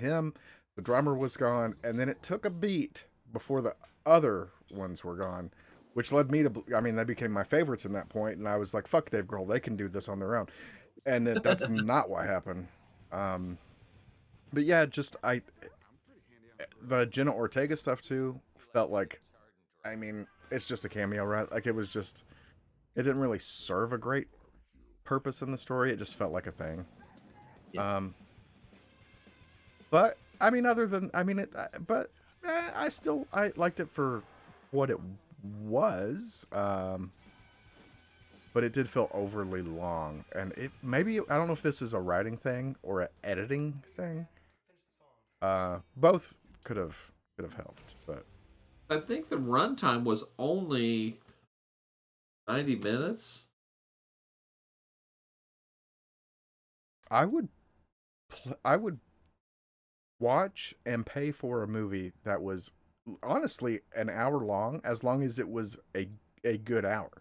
the drummer was gone, and then it took a beat before the other ones were gone, which led me to, I mean, they became my favorites in that point, and I was like, fuck Dave Grohl, they can do this on their own. And that's not what happened. But yeah, the Jenna Ortega stuff too felt like, I mean, it's just a cameo, right? Like it didn't really serve a great purpose in the story. It just felt like a thing. But I mean, but I liked it for what it was, but it did feel overly long, and it maybe I don't know if this is a writing thing or an editing thing. Both could have helped, but
I think the runtime was only 90 minutes.
I would I would watch and pay for a movie that was honestly an hour long as it was a good hour.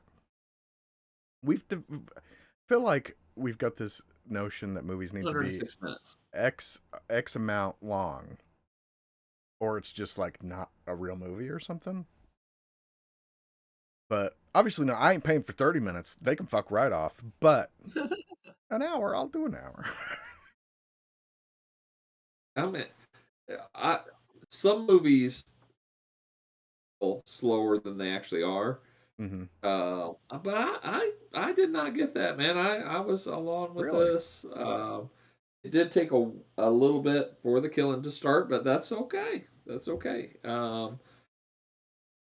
We've feel like we've got this notion that movies need to be
106 minutes.
x amount long, or it's just like not a real movie or something. But obviously, no, I ain't paying for 30 minutes. They can fuck right off. But an hour, I'll do an hour.
I mean, I some movies are slower than they actually are.
Mm-hmm.
But I did not get that, man. I was along with
Really?
this. It did take a little bit for the killing to start, but that's okay. That's okay. No,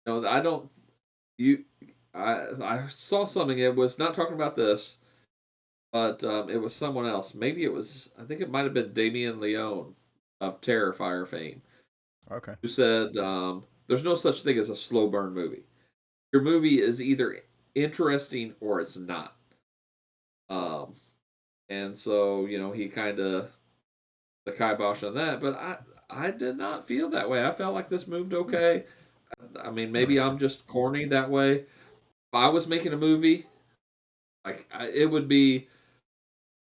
I don't. You, I saw something. It was not talking about this, but it was someone else. Maybe it was. I think it might have been Damien Leone of Terrifier fame,
Okay.
who said, "There's no such thing as a slow burn movie. Your movie is either interesting or it's not." Um, and so he kind of the kibosh on that, but I did not feel that way. I felt like this moved
Hmm.
okay. I mean, maybe
Interesting.
I'm just corny that way. If I was making a movie, like it would be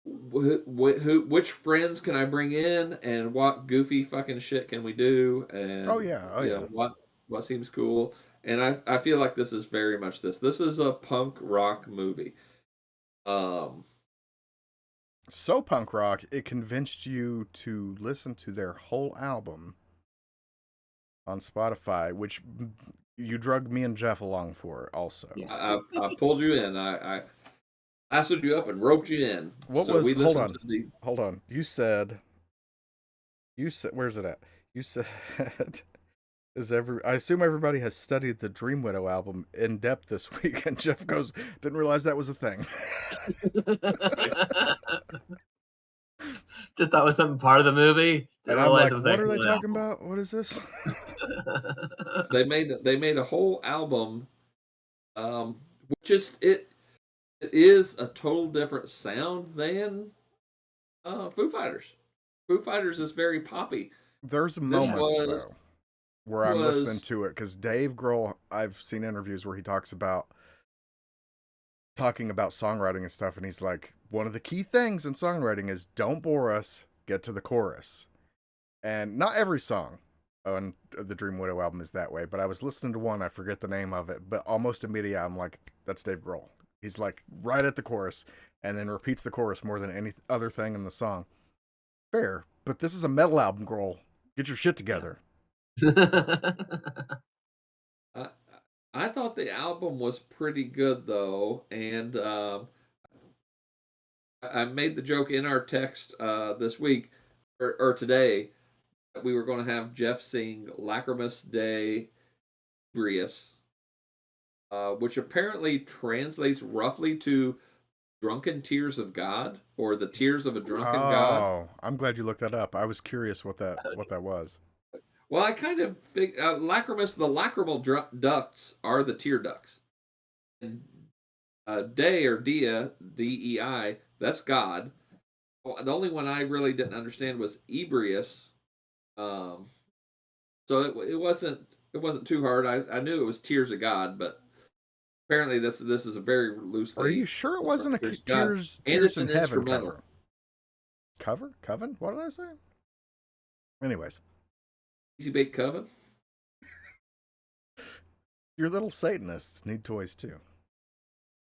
which friends can I bring in, and what goofy fucking shit can we do,
Oh
and
yeah. Oh yeah.
what seems cool. And I feel like this is very much this. This is a punk rock movie. Um,
So punk rock, it convinced you to listen to their whole album on Spotify, which you drugged me and Jeff along for also.
Yeah.
I pulled you in. I lassoed you up and roped you in.
What
So
was
we
hold
listened
on.
to the.
Hold on. You said where's it at? You said I assume everybody has studied the Dream Widow album in depth this week, and Jeff goes, didn't realize that was a thing.
Just thought it was something part of the movie. Didn't
And I'm
realize it
like,
was
what are
actually
they
an
talking
album.
about? What is this?
They made a whole album, which is it is a total different sound than Foo Fighters. Foo Fighters is very poppy.
There's
This
Yeah.
moments
was
though where I'm listening
was
to it because Dave Grohl, I've seen interviews where he talking about songwriting and stuff, and he's like, one of the key things in songwriting is don't bore us, get to the chorus. And not every song on the Dream Widow album is that way, but I was listening to one, I forget the name of it, but almost immediately I'm like, that's Dave Grohl. He's like right at the chorus and then repeats the chorus more than any other thing in the song. Fair, but this is a metal album, Grohl. Get your shit together.
I, I thought the album was pretty good though, and I made the joke in our text this week or today that we were going to have Jeff sing "Lacrimus de Brius," which apparently translates roughly to "drunken tears of God" or "the tears of a drunken God."
Oh, I'm glad you looked that up. I was curious what that was.
Well, I kind of think lacrimus, the lacrimal ducts are the tear ducts. And Dei or Dia, Dei, that's God. Well, the only one I really didn't understand was Ebrius. Um, so it wasn't too hard. I knew it was tears of God, but apparently this is a very
Are you
loosely
sure it wasn't a
tears of God, and
Tears
it's
in
an
Heaven
instrumental.
cover? Coven? What did I say? Anyways,
Easy Bake Coven.
your little Satanists need toys too.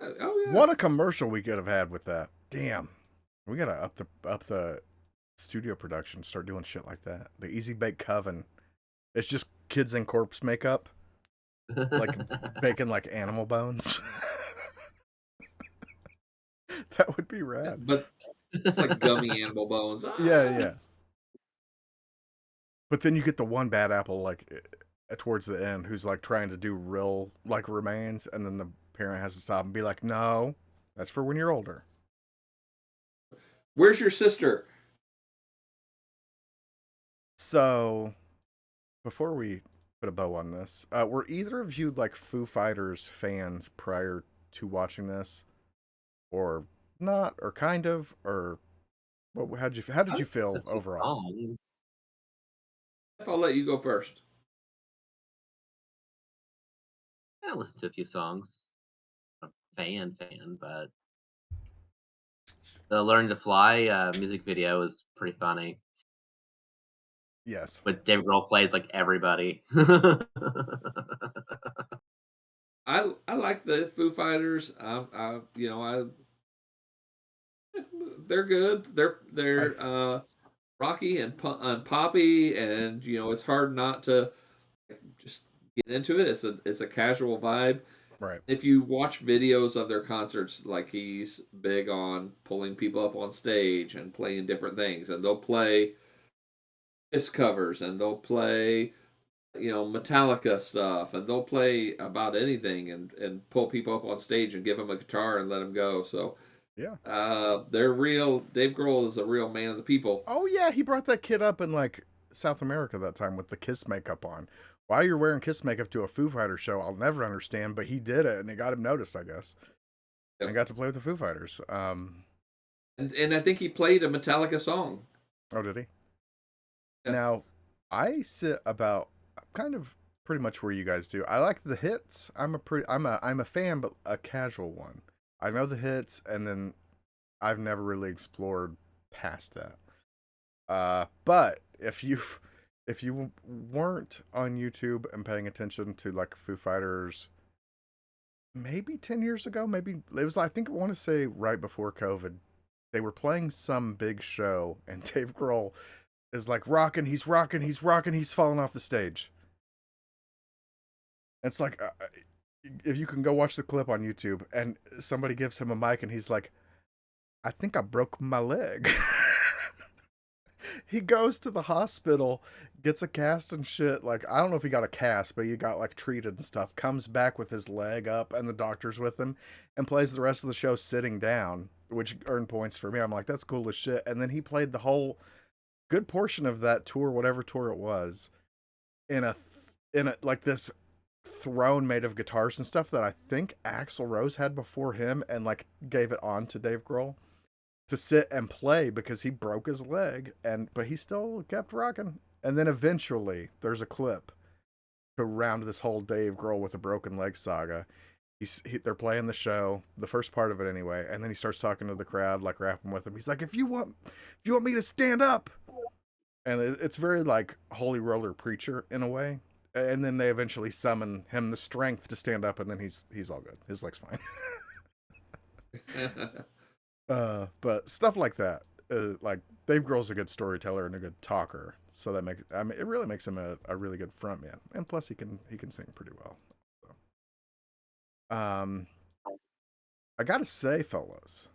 Oh yeah.
What a commercial we could have had with that. Damn. We gotta up the studio production, start doing shit like that. The Easy Bake Coven. It's just kids in corpse makeup, like baking like animal bones. That would be rad.
But it's like gummy animal bones.
Yeah, yeah. But then you get the one bad apple like towards the end who's like trying to do real like remains, and then the parent has to stop and be like, "No, that's for when you're older."
Where's your sister?
So before we put a bow on this, were either of you like Foo Fighters fans prior to watching this, or not, or kind of, or what? How did
I
you
listened to
feel
a few
overall?
songs.
I'll let you go first.
I listened to a few songs. I'm a fan, but the "Learn to Fly" music video was pretty funny.
Yes.
But Dave Grohl plays like everybody.
I like the Foo Fighters. They're good.
I
They're rocky and poppy, and it's hard not to just get into it. It's a casual vibe.
right.
If you watch videos of their concerts, like he's big on pulling people up on stage and playing different things, and they'll play his covers, and they'll play Metallica stuff, and they'll play about anything, and pull people up on stage and give them a guitar and let them go. So
Yeah.
they're real. Dave Grohl is a real man of the people.
Oh yeah, he brought that kid up in like South America that time with the Kiss makeup on. Why you're wearing Kiss makeup to a Foo Fighters show, I'll never understand, but he did it and it got him noticed, I guess. And
Yep.
got to play with the Foo Fighters.
And I think he played a Metallica song.
Oh, did he?
Yeah.
Now, I sit about kind of pretty much where you guys do. I like the hits. I'm a fan, but a casual one. I know the hits, and then I've never really explored past that. But if you weren't on YouTube and paying attention to like Foo Fighters, maybe 10 years ago, maybe it was. I think I want to say right before COVID, they were playing some big show, and Dave Grohl is like rocking. He's rocking. He's rocking. He's falling off the stage. It's like if you can go watch the clip on YouTube, and somebody gives him a mic, and he's like, "I think I broke my leg." He goes to the hospital, gets a cast and shit. Like, I don't know if he got a cast, but he got like treated and stuff. Comes back with his leg up and the doctor's with him, and plays the rest of the show sitting down, which earned points for me. I'm like, that's cool as shit. And then he played the whole good portion of that tour, whatever tour it was, in a like this throne made of guitars and stuff that I think Axl Rose had before him, and like gave it on to Dave Grohl to sit and play because he broke his leg, and but he still kept rocking. And then eventually there's a clip to round this whole Dave Grohl with a broken leg saga. They're playing the show, the first part of it anyway, and then he starts talking to the crowd, like rapping with them. He's like, if you want me to stand up," and it's very like holy roller preacher in a way. And then they eventually summon him the strength to stand up, and then he's all good. His leg's fine. But stuff like that, like Dave Grohl's a good storyteller and a good talker, so that makes it really makes him a really good frontman, and plus he can sing pretty well. So, I gotta say, fellas,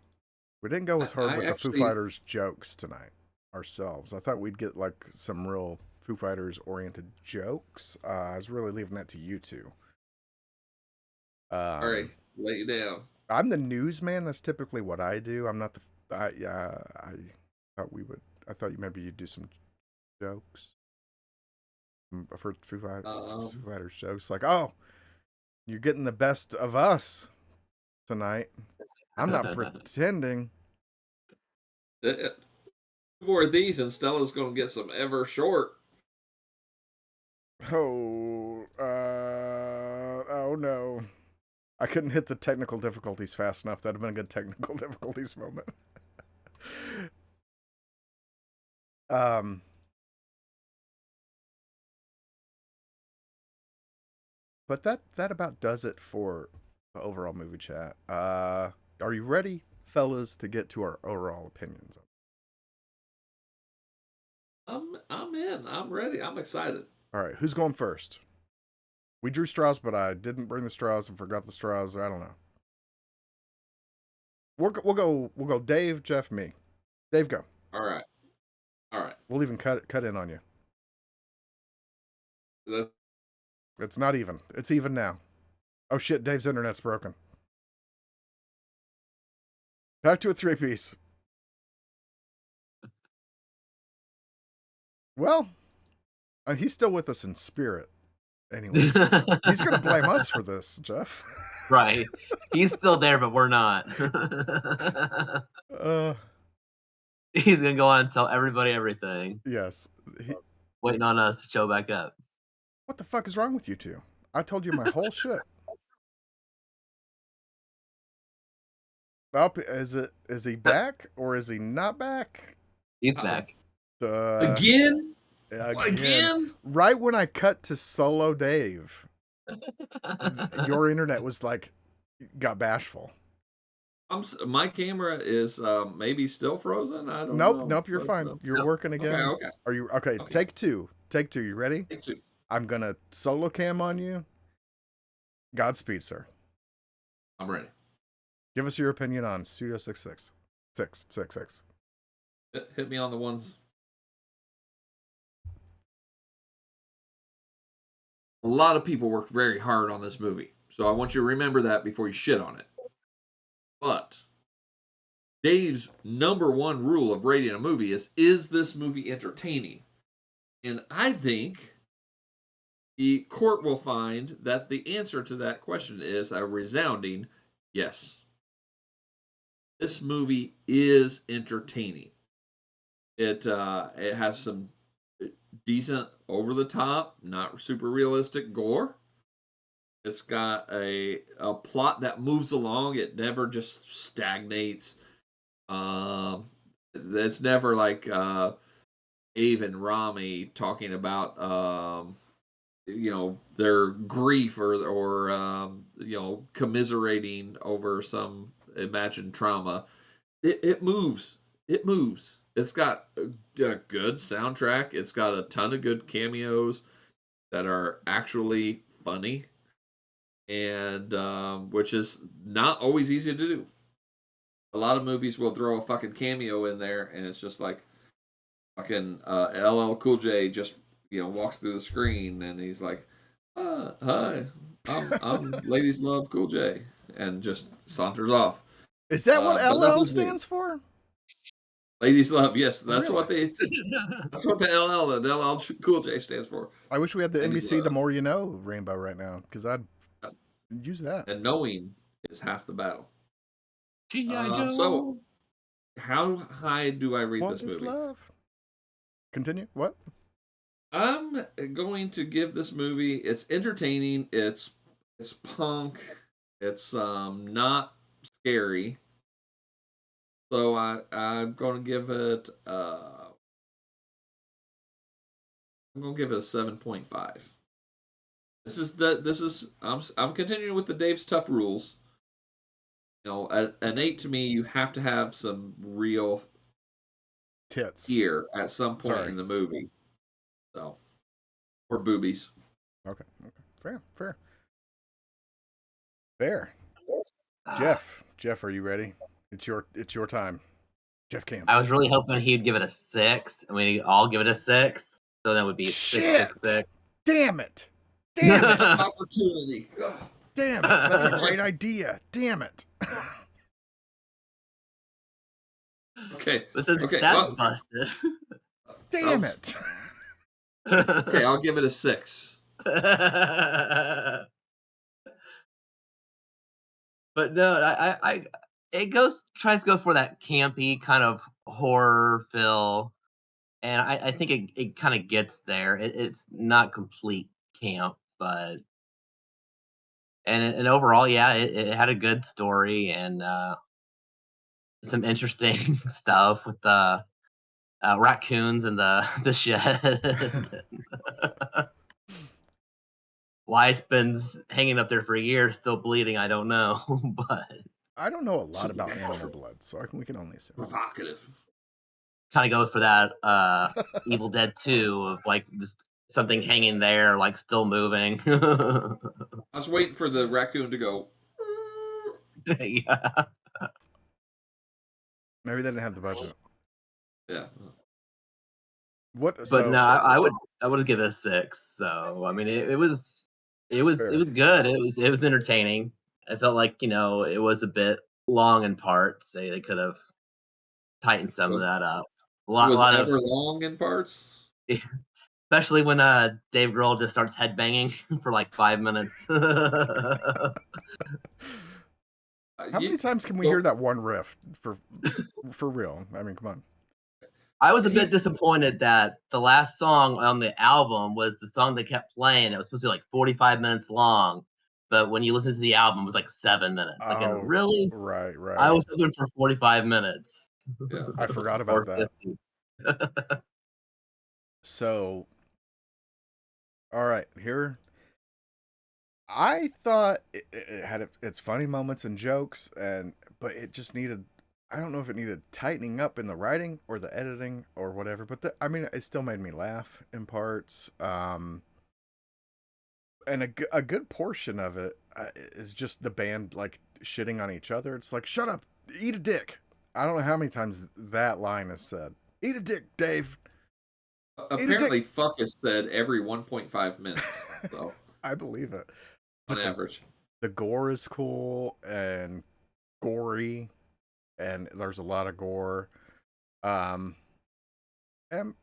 we didn't go as hard
I
with the Foo
actually,
Fighters jokes tonight ourselves. I thought we'd get like some real Foo Fighters oriented jokes. I was really leaving that to you two.
sorry,
Um,
let you down.
I'm the newsman. That's typically what I do. I'm not the. I thought we would. I thought maybe you'd do some jokes for Foo
Um,
Fighters jokes. Like, oh, you're getting the best of us tonight. I'm not pretending.
two more of these, and Stella's going to get some ever short.
Oh, oh no. I couldn't hit the technical difficulties fast enough. That'd have been a good technical difficulties moment. um, but that about does it for the overall movie chat. Are you ready, fellas, to get to our overall opinions?
I'm in. I'm ready. I'm excited.
All right, who's going first? We drew straws, but I didn't bring the straws and forgot the straws. I don't know. We'll go Dave, Jeff, me. Dave, go.
All right. All right.
We'll even cut in on you. It's not even. It's even now. Oh shit, Dave's internet's broken. Back to a 3-piece. Well, he's still with us in spirit. Anyways, he's gonna blame us for this, Jeff.
Right. He's still there, but we're not. He's gonna go on and tell everybody everything.
Yes.
Waiting on us to show back up.
What the fuck is wrong with you two? I told you my whole shit. Oh, is he back or is he not back?
He's back.
Again?
Right when I cut to solo Dave, your internet was like, got bashful.
My camera is maybe still frozen. I don't know.
Nope, you're fine. You're working again.
Okay.
Are you okay? Take two. You ready?
Take two.
I'm gonna solo cam on you. Godspeed, sir.
I'm ready.
Give us your opinion on Studio 666.
Hit me on the ones. A lot of people worked very hard on this movie, so I want you to remember that before you shit on it. But Dave's number one rule of rating a movie is this movie entertaining? And I think the court will find that the answer to that question is a resounding yes. This movie is entertaining. It has some decent, over the top, not super realistic gore. It's got a plot that moves along. It never just stagnates. It's never like Ave and Rami talking about their grief or commiserating over some imagined trauma. It moves. It moves. It's got a good soundtrack. It's got a ton of good cameos that are actually funny, and which is not always easy to do. A lot of movies will throw a fucking cameo in there, and it's just like fucking LL Cool J just walks through the screen, and he's like, "Hi, I'm Ladies Love Cool J," and just saunters off.
Is that what LL stands for?
Ladies Love, yes, that's what the LL and LL Cool J stands for.
I wish we had the NBC The More You Know rainbow right now, because I'd use that.
And knowing is half the battle.
G.I. Joe.
So, how high do I rate this movie?
Love? Continue. What?
I'm going to give this movie. It's entertaining. It's punk. It's not scary. So I'm going to give it. I'm going to give it a 7.5. I'm continuing with the Dave's Tough Rules. An 8 to me, you have to have some real
tits
here at some point in the movie. So, or boobies.
Okay. Fair. Jeff, are you ready? It's your time. Jeff Camp.
I was really hoping he'd give it a 6, and we all give it a 6. So that would be 666.
Damn it!
Opportunity.
Damn it! That's a great idea. Damn it!
Okay.
That's busted.
Damn it!
Okay, I'll give it a 6.
But no, it tries to go for that campy kind of horror feel, and I think it kind of gets there. It's not complete camp, but and overall, yeah, it had a good story and some interesting stuff with the raccoons and the shed. Why it's been hanging up there for years, still bleeding, I don't know, but
I don't know a lot about animal blood, so we can only assume.
Provocative.
Kind of goes for that Evil Dead 2 of like just something hanging there, like still moving.
I was waiting for the raccoon to go.
Yeah.
Maybe they didn't have the budget.
Yeah.
What?
But
So
no, I would give it a 6. So I mean, it
fair.
was good. It was entertaining. I felt like it was a bit long in parts. They could have tightened some of
Was
that up. A
was
lot of,
ever long in parts?
especially when Dave Grohl just starts headbanging for like 5 minutes.
How many
You,
times can we hear
well,
that one riff for real? I mean, come on.
I was a bit
he
disappointed that the last song on the album was the song they kept playing. It was supposed to be like 45 minutes long, but when you listen to the album, it was like 7 minutes. Like, and
Oh,
really,
right,
I
right.
was hoping for 45 minutes
yeah.
I forgot about
or
that.
50.
So, all right, here. I thought it had its funny moments and jokes, but it just needed. I don't know if it needed tightening up in the writing or the editing or whatever. But I mean, it still made me laugh in parts. And a good portion of it is just the band like shitting on each other. It's like, shut up, eat a dick. I don't know how many times that line is said. Eat a dick, Dave. Eat a dick.
Apparently, fuck is said every 1.5 minutes. So
I believe it.
on
But
average.
the gore is cool and gory, and there's a lot of gore. Um, and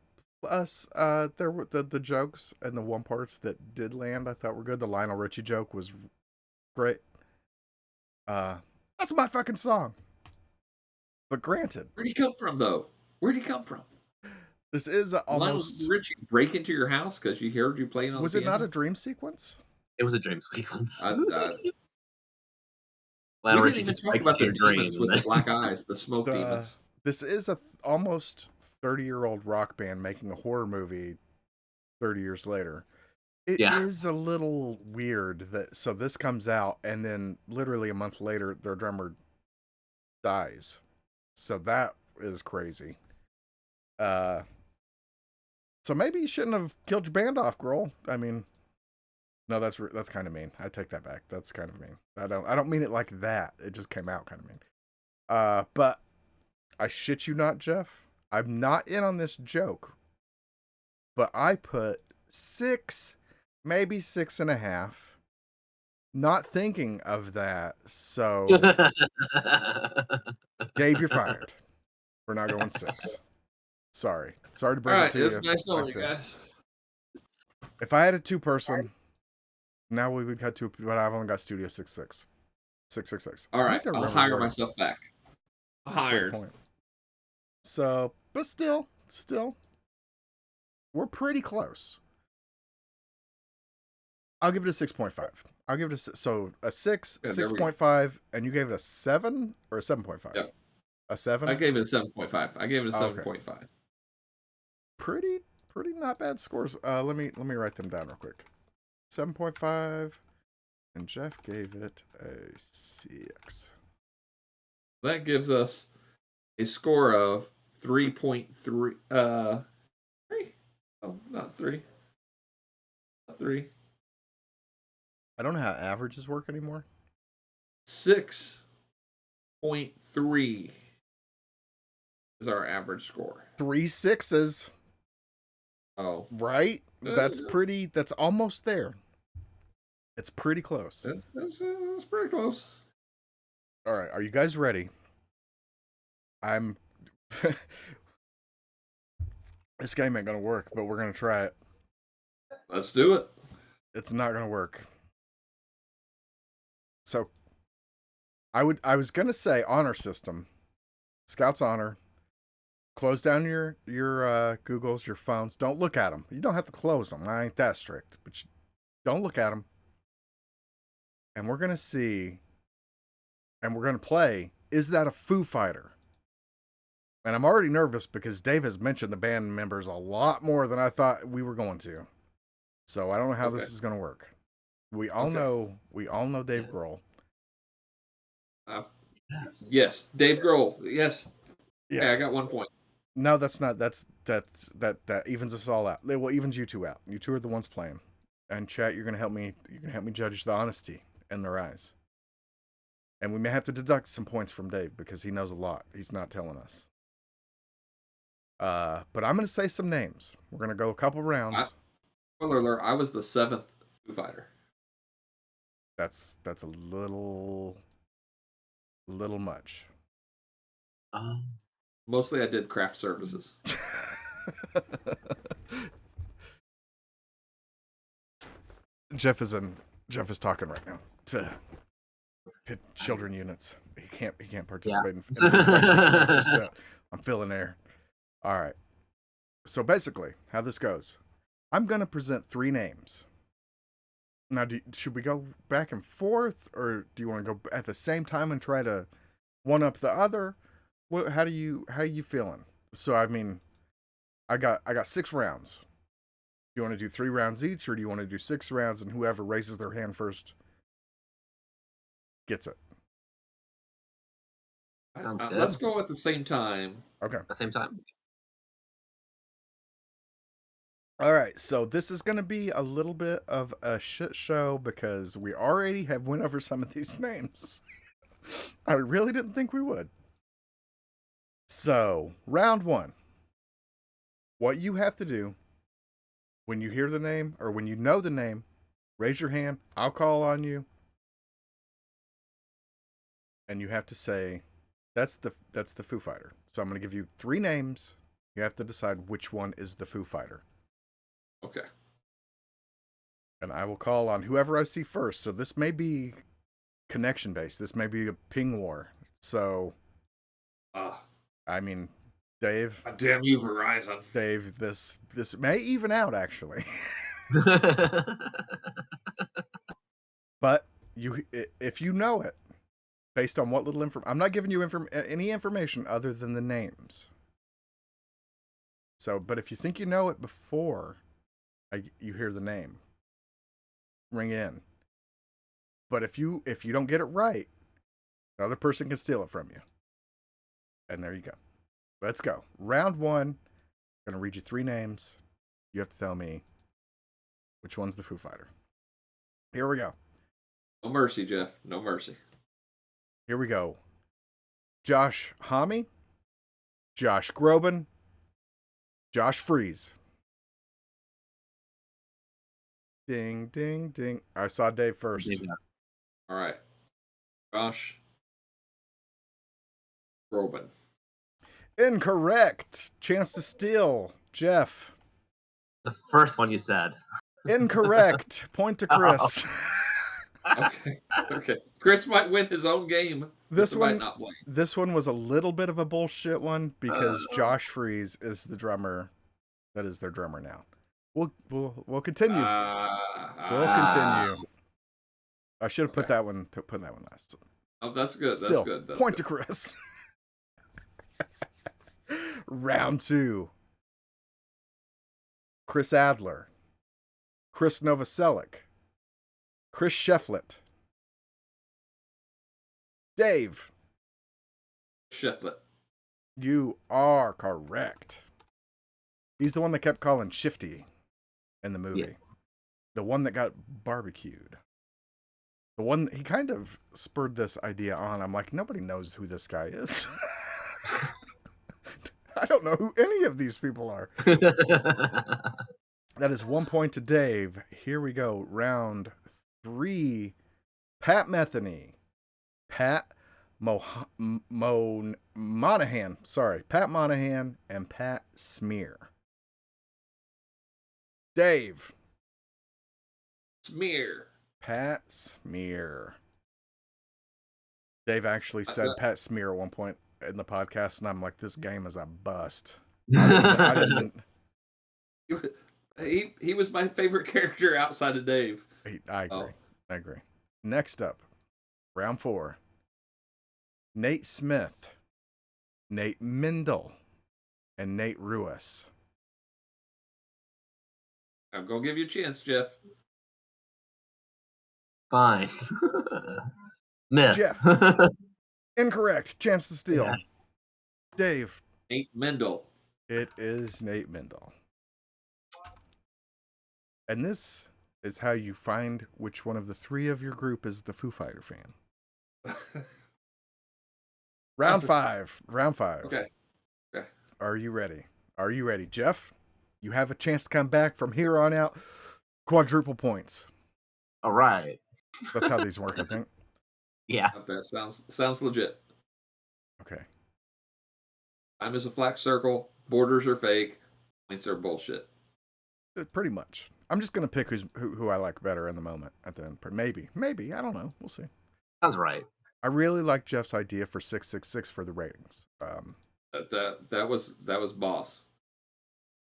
plus, there were the jokes and the one parts that did land. I thought were good. The Lionel Richie joke was great. Uh, that's my fucking song. But granted,
Where'd he come from, though? Where'd he come from?
this is
Lionel
almost.
Richie break into your house because you heard you playing on the
Was it not a
piano?
dream sequence?
It was a dream sequence.
I,
Lionel
we didn't
Richie
even
just
talk
breaks
about
into
the
your dream.
demons
And
with the
then,
black eyes, the smoke
The
demons.
this is a almost 30-year-old rock band making a horror movie 30 years later. It
yeah,
is a little weird that so this comes out and then literally a month later their drummer dies. So that is crazy. Uh so maybe you shouldn't have killed your band off, Grohl. I mean, no, that's kind of mean. I take that back. That's kind of mean. I don't mean it like that. It just came out kind of mean. But I shit you not, Jeff. I'm not in on this joke, but I put 6, maybe 6.5. Not thinking of that. So, Dave, you're fired. We're not going 6. Sorry. Sorry to
All
break it
right,
to
it's
you
nice knowing
like
you
that.
guys.
If I had a 2-person, now we would cut 2, but I've only got Studio 66. 666.
All
I
right,
need to
I'll
remember
hire
wording.
myself back.
That's a great
Hired.
point. So, but still, we're pretty close. I'll give it a 6.5. I'll give it so a 6,
Yeah, there we go.
6.5, and you gave it a 7 or a 7.5?
Yep.
A
I
7?
gave it a 7.5. I gave it a
Oh, okay.
7.5.
Pretty not bad scores. Let me write them down real quick. 7.5, and Jeff gave it a 6.
That gives us a score of 3.3. 3? Oh, not 3. Not 3.
I don't know how averages work anymore.
6.3 is our average score.
3 6s,
Oh,
right?
that's
That's almost there. It's pretty close.
that's pretty close.
All right, are you guys ready? I'm This game ain't gonna work, but we're gonna try it.
Let's do it.
It's not gonna work. So I was gonna say honor system, Scouts honor. Close down your Googles, your phones. Don't look at them. You don't have to close them. I ain't that strict, but don't look at them. And we're gonna see, and we're gonna play. Is that a Foo Fighter? And I'm already nervous because Dave has mentioned the band members a lot more than I thought we were going to. So I don't know how
Okay.
this is gonna work. We all know Dave Grohl.
Yes, Dave Grohl. Yes.
Yeah.
Hey, I got 1 point.
No, that's not. That evens us all out. Well, evens you two out. You two are the ones playing. And chat, you're gonna help me. You're gonna help me judge the honesty in their eyes. And we may have to deduct some points from Dave because he knows a lot. He's not telling us. But I'm gonna say some names. We're gonna go a couple rounds.
Spoiler alert, I was the 7th Foo Fighter.
That's a little much.
Mostly I did craft services.
Jeff is talking right now to children units. He can't participate in Foo Fighters just yet. I'm filling air. All right. So basically, how this goes, I'm gonna present 3 names. Now, should we go back and forth, or do you want to go at the same time and try to one up the other? How are you feeling? So I mean, I got 6 rounds. Do you want to do 3 rounds each, or do you want to do 6 rounds and whoever raises their hand first gets it?
Sounds good.
Let's go at the same time.
Okay.
At the same time.
All right, so this is going to be a little bit of a shit show because we already have went over some of these names. I really didn't think we would. So, round 1. What you have to do when you hear the name or when you know the name, raise your hand. I'll call on you. And you have to say, that's the Foo Fighter. So I'm going to give you 3 names. You have to decide which one is the Foo Fighter.
Okay.
And I will call on whoever I see first. So this may be connection based. This may be a ping war. So, I mean, Dave.
God damn you, Verizon.
Dave, this may even out actually. But if you know it, based on what little information, I'm not giving you any information other than the names. So, but if you think you know it before you hear the name, ring in. But if you don't get it right, the other person can steal it from you. And there you go. Let's go. Round 1. I'm gonna read you 3 names. You have to tell me which one's the Foo Fighter. Here we go.
No mercy, Jeff. No mercy.
Here we go. Josh Homme, Josh Groban, Josh Freeze. Ding, ding, ding. I saw Dave first.
All right. Josh Groban.
Incorrect. Chance to steal. Jeff.
The first one you said.
Incorrect. Point to Chris.
Okay. Chris might win his own game.
This one
might not win.
This one was a little bit of a bullshit one because Josh Freeze is the drummer. That is their drummer now. We'll continue. We'll continue. I should have put that one last.
Oh, that's good.
Still,
that's good.
Point to Chris. Round 2. Chris Adler, Chris Novoselic, Chris Shefflett, Dave.
Shefflett.
You are correct. He's the one that kept calling Shifty in the movie. Yeah. The one that got barbecued. The one, he kind of spurred this idea on. I'm like, nobody knows who this guy is. I don't know who any of these people are. That is 1 point to Dave. Here we go. Round 3. Pat Metheny. Pat Monahan. Sorry. Pat Monahan and Pat Smear. Dave.
Smear.
Pat Smear. Dave actually said Pat Smear at one point in the podcast, and I'm like, this game is a bust. I didn't.
He was my favorite character outside of Dave.
I agree. Oh. I agree. Next up, round 4. Nate Smith, Nate Mendel, and Nate Ruiz.
I'm going to give you a chance, Jeff.
Fine. Myth.
Jeff. Incorrect. Chance to steal. Yeah. Dave.
Nate Mendel.
It is Nate Mendel. And this is how you find which one of the 3 of your group is the Foo Fighter fan. Round 5.
Okay.
Are you ready? Are you ready, Jeff? You have a chance to come back from here on out. Quadruple points.
All right.
That's how these work, I think.
Yeah.
That sounds legit.
Okay.
Time is a flat circle. Borders are fake. Points are bullshit.
Pretty much. I'm just gonna pick who I like better in the moment at the end. Maybe. I don't know. We'll see.
Sounds right.
I really like Jeff's idea for 666 for the ratings.
That was boss.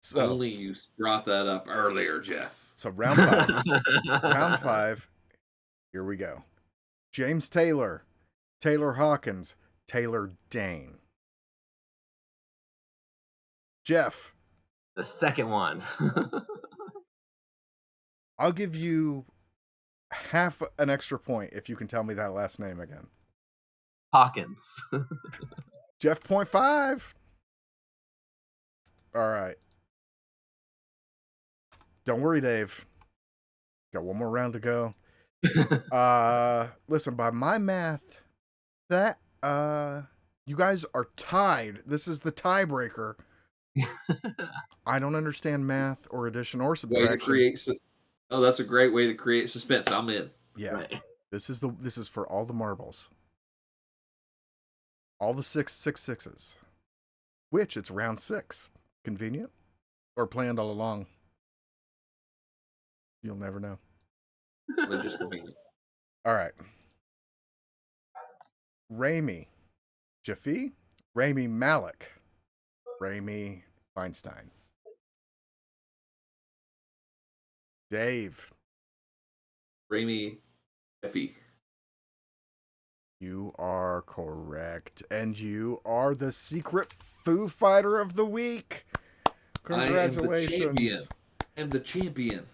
So,
Only you brought that up earlier, Jeff.
So round 5. Round 5. Here we go. James Taylor, Taylor Hawkins, Taylor Dane. Jeff.
The second one.
I'll give you half an extra point if you can tell me that last name again.
Hawkins.
Jeff, 0.5. All right. Don't worry, Dave. Got one more round to go. Listen, by my math, that you guys are tied. This is the tiebreaker. I don't understand math or addition or subtraction.
That's a great way to create suspense. I'm in.
Yeah.
Right.
This is for all the marbles. All the 666s. Which it's round 6. Convenient? Or planned all along? You'll never know.
They're just convenient.
All right. Rami Jaffe, Rami Malek, Rami Feinstein. Dave.
Rami Effie.
You are correct. And you are the secret Foo Fighter of the week. Congratulations.
I am the champion.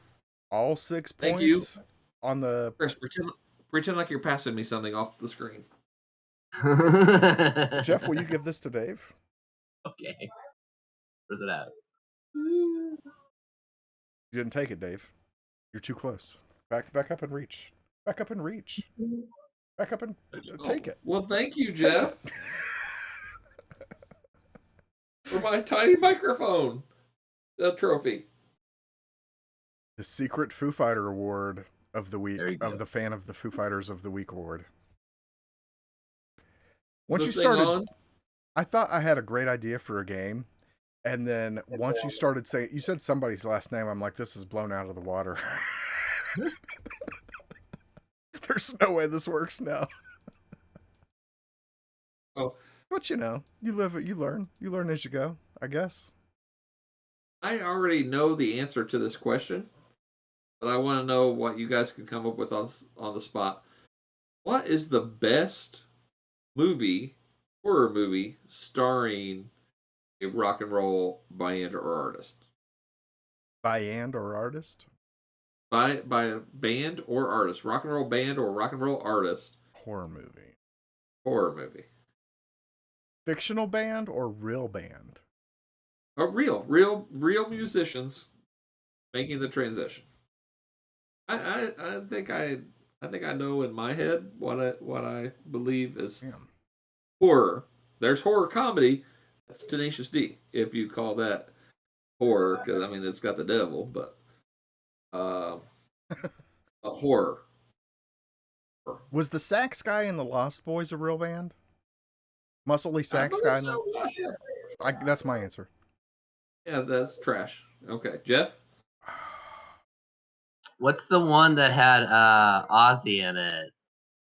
All 6
Thank
points
you.
On the...
Chris, pretend like you're passing me something off the screen.
Jeff, will you give this to Dave?
Okay. Where's it at?
You didn't take it, Dave. You're too close. Back up and reach. Back up and reach. Back up and take it.
Well, thank you, Jeff. For my tiny microphone trophy.
The secret Foo Fighter award of the week,
go.
the fan of the Foo Fighters of the week award.
Once
you started, I thought I had a great idea for a game, and then once you started saying, you said somebody's last name, I'm like, this is blown out of the water. There's no way this works now.
Oh,
but you know, you live it, you learn as you go, I guess.
I already know the answer to this question, but I want to know what you guys can come up with on the spot. What is the best horror movie starring a rock and roll band or artist?
Band or artist?
By a band or artist. Rock and roll band or rock and roll artist.
Horror movie.
Horror movie.
Fictional band or real band?
Real musicians making the transition. I think I know in my head what I believe is horror. There's horror comedy. That's Tenacious D, if you call that horror, because I mean it's got the devil, but a horror.
Was the sax guy in the Lost Boys a real band? Muscly sax guy.
So, sure.
That's my answer.
Yeah, that's trash. Okay, Jeff.
What's the one that had Ozzy in it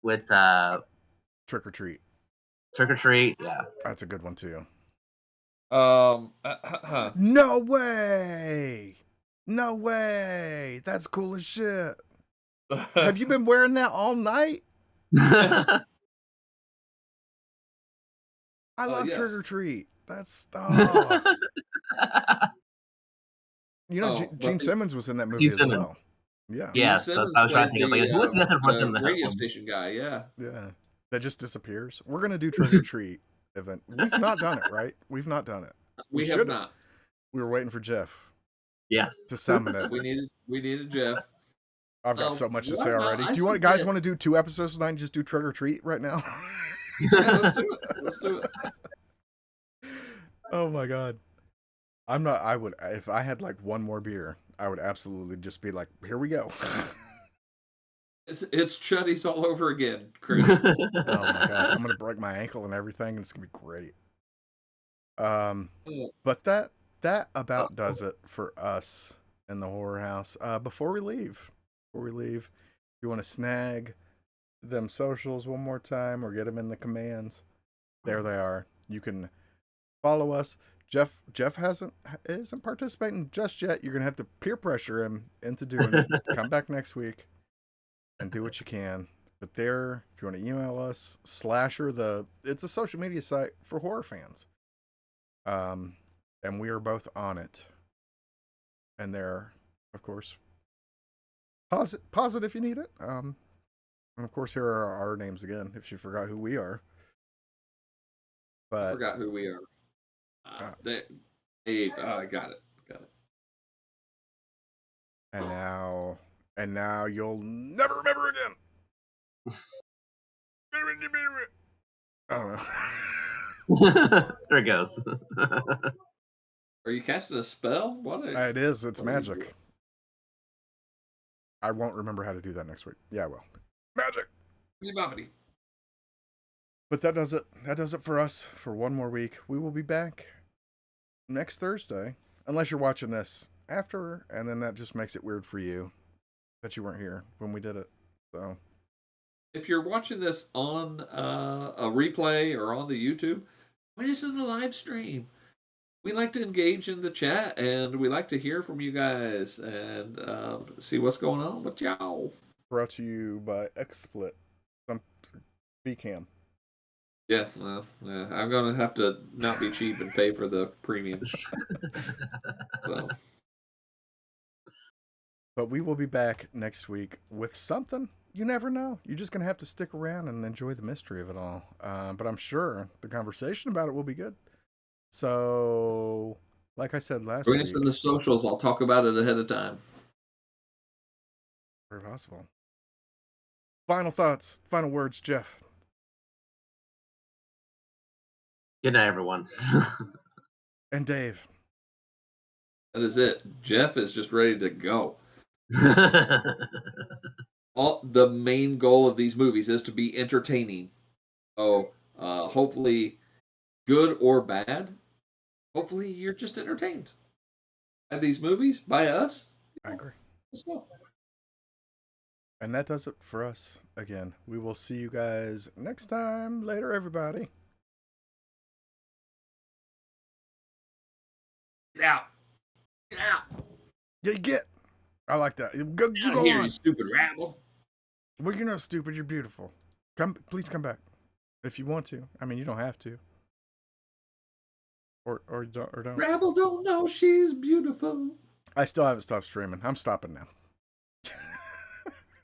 with
Trick or Treat?
Trick or Treat, yeah.
That's a good one too. No way! No way! That's cool as shit. Have you been wearing that all night? I love
yes.
Trick or Treat. That's Gene Simmons was in that movie as well. Yeah.
Yes, that's what I was trying to think of. Like, who was the other person in that
radio
one?
station guy? Yeah.
Yeah. That just disappears. We're gonna do Trick or Treat event. We've not done it, right? We've not done it.
We have not.
We were waiting for Jeff.
Yes.
To summon it.
We needed Jeff.
I've got so much to say already. Do you guys want to do 2 episodes tonight and just do Trick or Treat right now?
Yeah, let's do it.
Oh my god. I'm not. I would if I had like one more beer, I would absolutely just be like, "Here we go."
It's Chuddies all over again, Chris.
Oh my god, I'm gonna break my ankle and everything, and it's gonna be great. But that about does it for us in the horror house. Before we leave, if you want to snag them socials one more time or get them in the commands, there they are. You can follow us. Jeff isn't participating just yet. You're gonna have to peer pressure him into doing it. Come back next week and do what you can. But there, if you want to email us, Slasher, it's a social media site for horror fans. And we are both on it. And there, of course, pause it if you need it. And of course, here are our names again if you forgot who we are. But
I forgot who we are. Dave. Oh, I got it.
And now you'll never remember again. I don't know.
There it goes.
Are you casting a spell? What?
It is. It's magic. I won't remember how to do that next week. Yeah, I will. Magic. But that does it. That does it for us for one more week. We will be back next Thursday, unless you're watching this after, and then that just makes it weird for you that you weren't here when we did it. So,
if you're watching this on a replay or on the YouTube, join us in the live stream. We like to engage in the chat, and we like to hear from you guys and see what's going on with y'all.
Brought to you by XSplit, some BCam.
Yeah, well, I'm gonna have to not be cheap and pay for the premium. So.
But we will be back next week with something. You never know. You're just gonna have to stick around and enjoy the mystery of it all. But I'm sure the conversation about it will be good. So, like I said last week,
join us in the socials. I'll talk about it ahead of time.
Very possible. Final thoughts, final words, Jeff.
Good night, everyone.
And Dave.
That is it. Jeff is just ready to go. The main goal of these movies is to be entertaining. So, hopefully, good or bad, hopefully you're just entertained by these movies, by us.
I agree.
Let's go.
And that does it for us. Again, we will see you guys next time. Later, everybody.
Get out. Get out.
Yeah, get. I like that. Go
here,
on.
you stupid rabble.
Well, you're not stupid. You're beautiful. Please come back if you want to. I mean, you don't have to. Or don't.
Rabble don't know she's beautiful.
I still haven't stopped streaming. I'm stopping now.